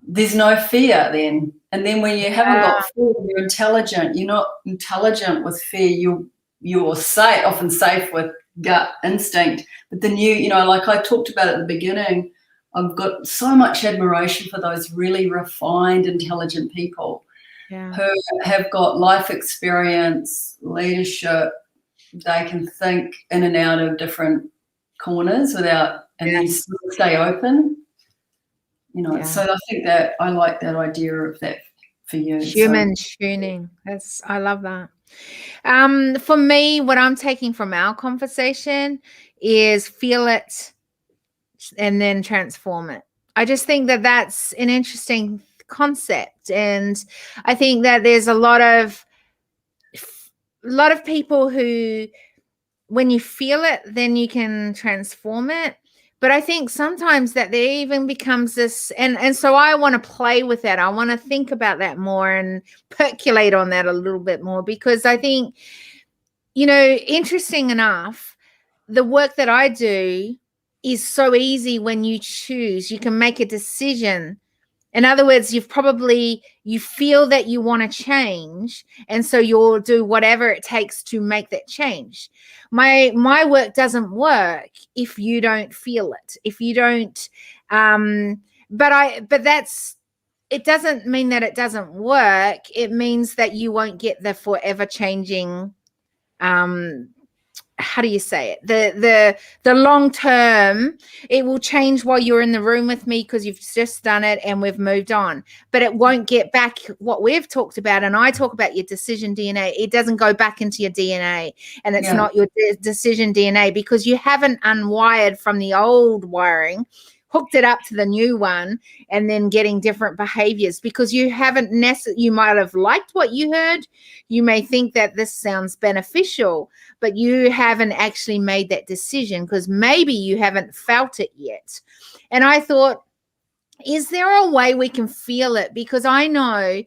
there's no fear then. And then when you haven't got fear, you're intelligent. You're not intelligent with fear. you're safe, often safe with gut instinct. But then like I talked about at the beginning, I've got so much admiration for those really refined, intelligent people who have got life experience, leadership. They can think in and out of different corners and then stay open. So I think that I like that idea of that for you. Human tuning. I love that. For me, what I'm taking from our conversation is feel it and then transform it. I just think that that's an interesting concept. And I think that there's a lot of people who, when you feel it, then you can transform it. But I think sometimes that there even becomes this, and so I want to play with that. I want to think about that more and percolate on that a little bit more, because I think, interesting enough, the work that I do is so easy when you choose. You can make a decision. In other words, you feel that you want to change, and so you'll do whatever it takes to make that change. My work doesn't work if you don't feel it. If you don't, it doesn't mean that it doesn't work. It means that you won't get the forever changing, how do you say it? The long term, it will change while you're in the room with me because you've just done it and we've moved on. But it won't get back what we've talked about. And I talk about your decision DNA. It doesn't go back into your DNA, and it's not your decision DNA, because you haven't unwired from the old wiring, hooked it up to the new one, and then getting different behaviors, because you haven't you might have liked what you heard. You may think that this sounds beneficial, but you haven't actually made that decision because maybe you haven't felt it yet. And I thought, is there a way we can feel it? Because I know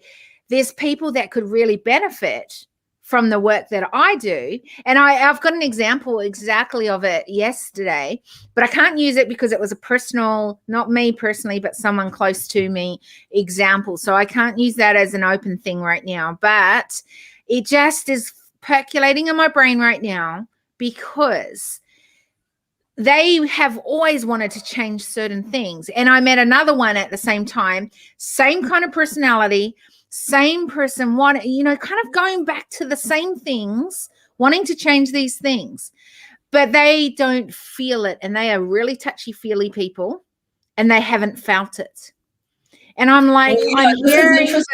there's people that could really benefit from the work that I do. And I've got an example exactly of it yesterday, but I can't use it because it was a personal, not me personally, but someone close to me example. So I can't use that as an open thing right now, but it just is percolating in my brain right now, because they have always wanted to change certain things. And I met another one at the same time, same kind of personality, same person, kind of going back to the same things, wanting to change these things, but they don't feel it. And they are really touchy-feely people, and they haven't felt it. And I'm like, I'm hearing the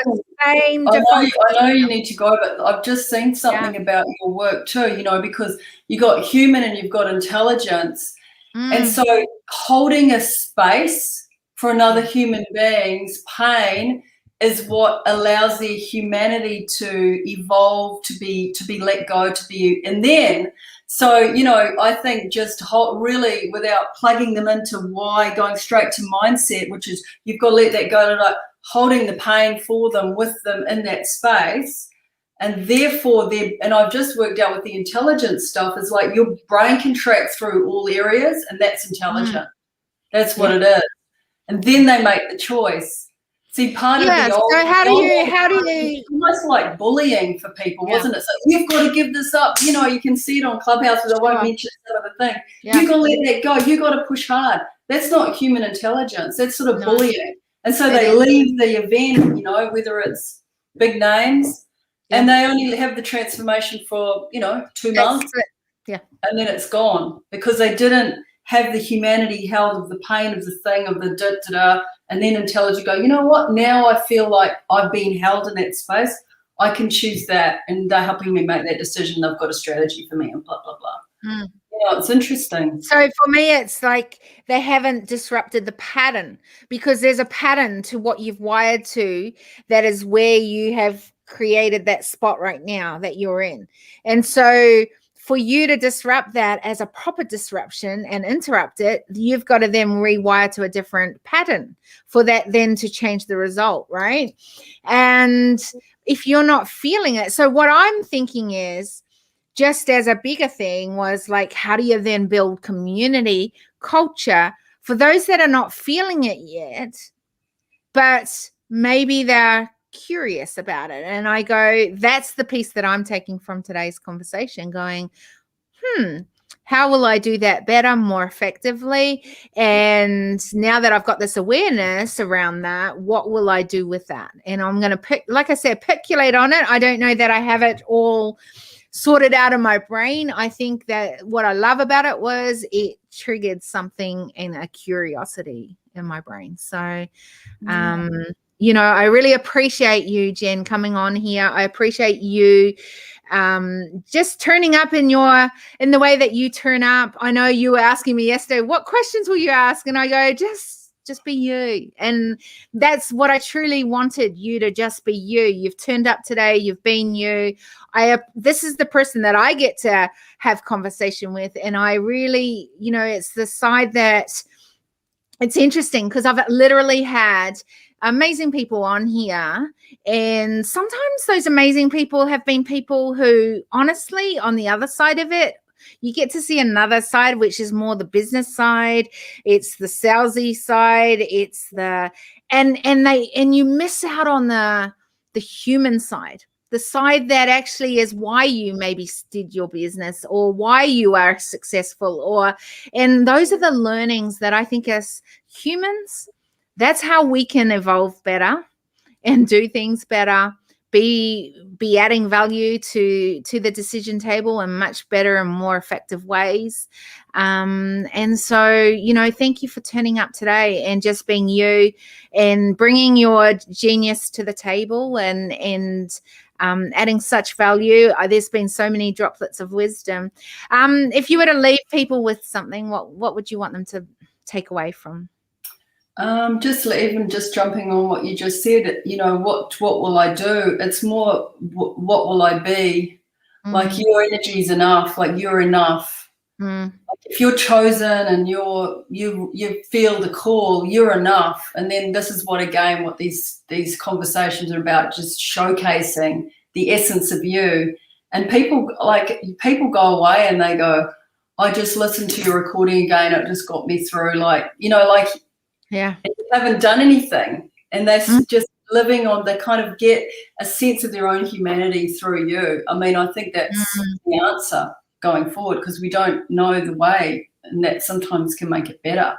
same default. I know you need to go, but I've just seen something about your work too, because you got human and you've got intelligence. And so holding a space for another human being's pain is what allows their humanity to evolve, to be let go, and then, so, I think just really, without plugging them into why, going straight to mindset, which is you've got to let that go, to like holding the pain for them, with them in that space. And therefore, and I've just worked out with the intelligence stuff, is like your brain can track through all areas, and that's intelligent. That's what it is. And then they make the choice. See, part of the old, so how do you almost like bullying for people, wasn't it? So you've got to give this up. You can see it on Clubhouse, but I won't mention some of the thing. You've got to let that go. You've got to push hard. That's not human intelligence. That's sort of bullying. And so they leave the event, whether it's big names, and they only have the transformation for, 2 months. Yeah. And then it's gone, because they didn't have the humanity held of the pain of the thing, of the da-da-da, and then intelligent go, you know what, now I feel like I've been held in that space. I can choose that, and they're helping me make that decision. They've got a strategy for me, and blah, blah, blah. It's interesting. So for me, it's like they haven't disrupted the pattern, because there's a pattern to what you've wired to, that is where you have created that spot right now that you're in. And so for you to disrupt that as a proper disruption and interrupt it, you've got to then rewire to a different pattern for that then to change the result, right? And if you're not feeling it, so what I'm thinking is, just as a bigger thing, was like, how do you then build community culture for those that are not feeling it yet, but maybe they're curious about it. And I go, that's the piece that I'm taking from today's conversation, going, how will I do that better, more effectively? And now that I've got this awareness around that, what will I do with that? And I'm going to like I said, percolate on it. I don't know that I have it all sorted out in my brain. I think that what I love about it was it triggered something in a curiosity in my brain. So, I really appreciate you, Jen, coming on here. I appreciate you just turning up in the way that you turn up. I know you were asking me yesterday, what questions will you ask? And I go, just be you. And that's what I truly wanted, you to just be you. You've turned up today. You've been you. This is the person that I get to have conversation with. And I really, it's the side that it's interesting, because I've literally had amazing people on here, and sometimes those amazing people have been people who, honestly, on the other side of it, you get to see another side, which is more the business side. It's the salesy side. It's and you miss out on the human side, the side that actually is why you maybe did your business, or why you are successful, and those are the learnings that I think as humans, that's how we can evolve better and do things better, be adding value to the decision table in much better and more effective ways. And so, thank you for turning up today and just being you and bringing your genius to the table and adding such value. There's been so many droplets of wisdom. If you were to leave people with something, what would you want them to take away from? Just jumping on what you just said, what will I do? It's more, what will I be? Like, your energy is enough. Like, you're enough. Like, if you're chosen and you feel the call, you're enough. And then this is what these conversations are about, just showcasing the essence of you. And people go away and they go, I just listened to your recording again. It just got me through. Yeah, they haven't done anything, and they're just living on. They kind of get a sense of their own humanity through you. I mean, I think that's the answer going forward, because we don't know the way, and that sometimes can make it better.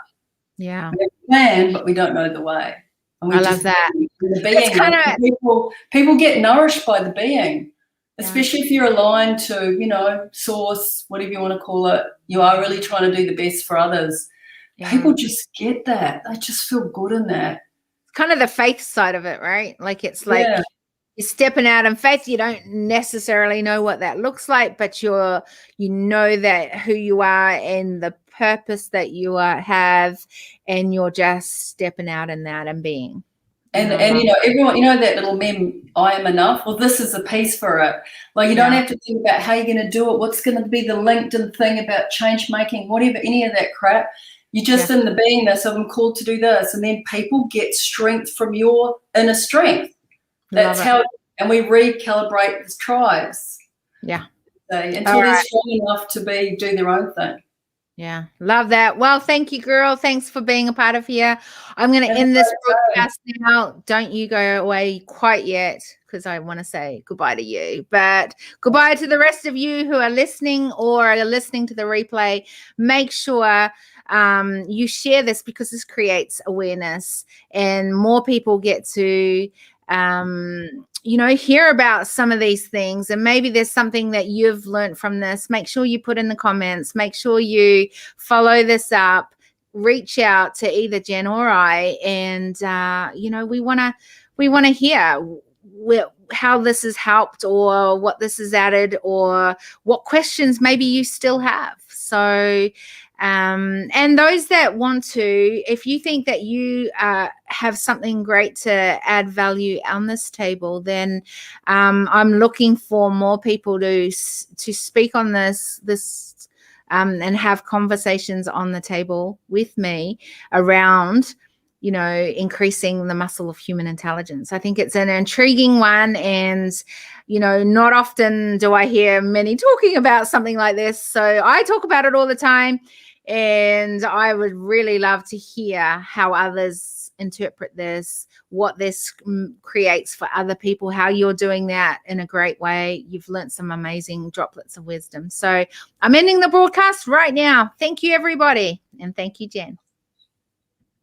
Yeah, we can, but we don't know the way. And we love that. The being, people get nourished by the being, especially if you're aligned to, source, whatever you want to call it. You are really trying to do the best for others. Yeah. People just get that. They just feel good in that. It's kind of the faith side of it, right? Like, it's like you're stepping out in faith. You don't necessarily know what that looks like, but you know that who you are and the purpose that you have, and you're just stepping out in that and being. And everyone, that little meme, I am enough. Well, this is a piece for it. Like, you don't have to think about how you're going to do it, what's going to be the LinkedIn thing about change making, whatever, any of that crap. You're just in the beingness of, I'm called to do this. And then people get strength from your inner strength. That's how, and we recalibrate the tribes. Yeah. Until they're strong enough to do their own thing. Yeah, love that. Well, thank you, girl. Thanks for being a part of here. I'm going to end this broadcast now. Don't you go away quite yet, because I want to say goodbye to you. But goodbye to the rest of you who are listening or are listening to the replay. Make sure you share this, because this creates awareness, and more people get to hear about some of these things. And maybe there's something that you've learned from this. Make sure you put in the comments. Make sure you follow this up. Reach out to either Jen or I, and we want to hear how this has helped, or what this has added, or what questions maybe you still have. So and those that want to, if you think that you have something great to add value on this table, then I'm looking for more people to speak on this and have conversations on the table with me around increasing the muscle of human intelligence. I think it's an intriguing one, and not often do I hear many talking about something like this. So I talk about it all the time. And I would really love to hear how others interpret this, what this creates for other people, how you're doing that in a great way. You've learned some amazing droplets of wisdom. So I'm ending the broadcast right now. Thank you, everybody. And thank you, Jen.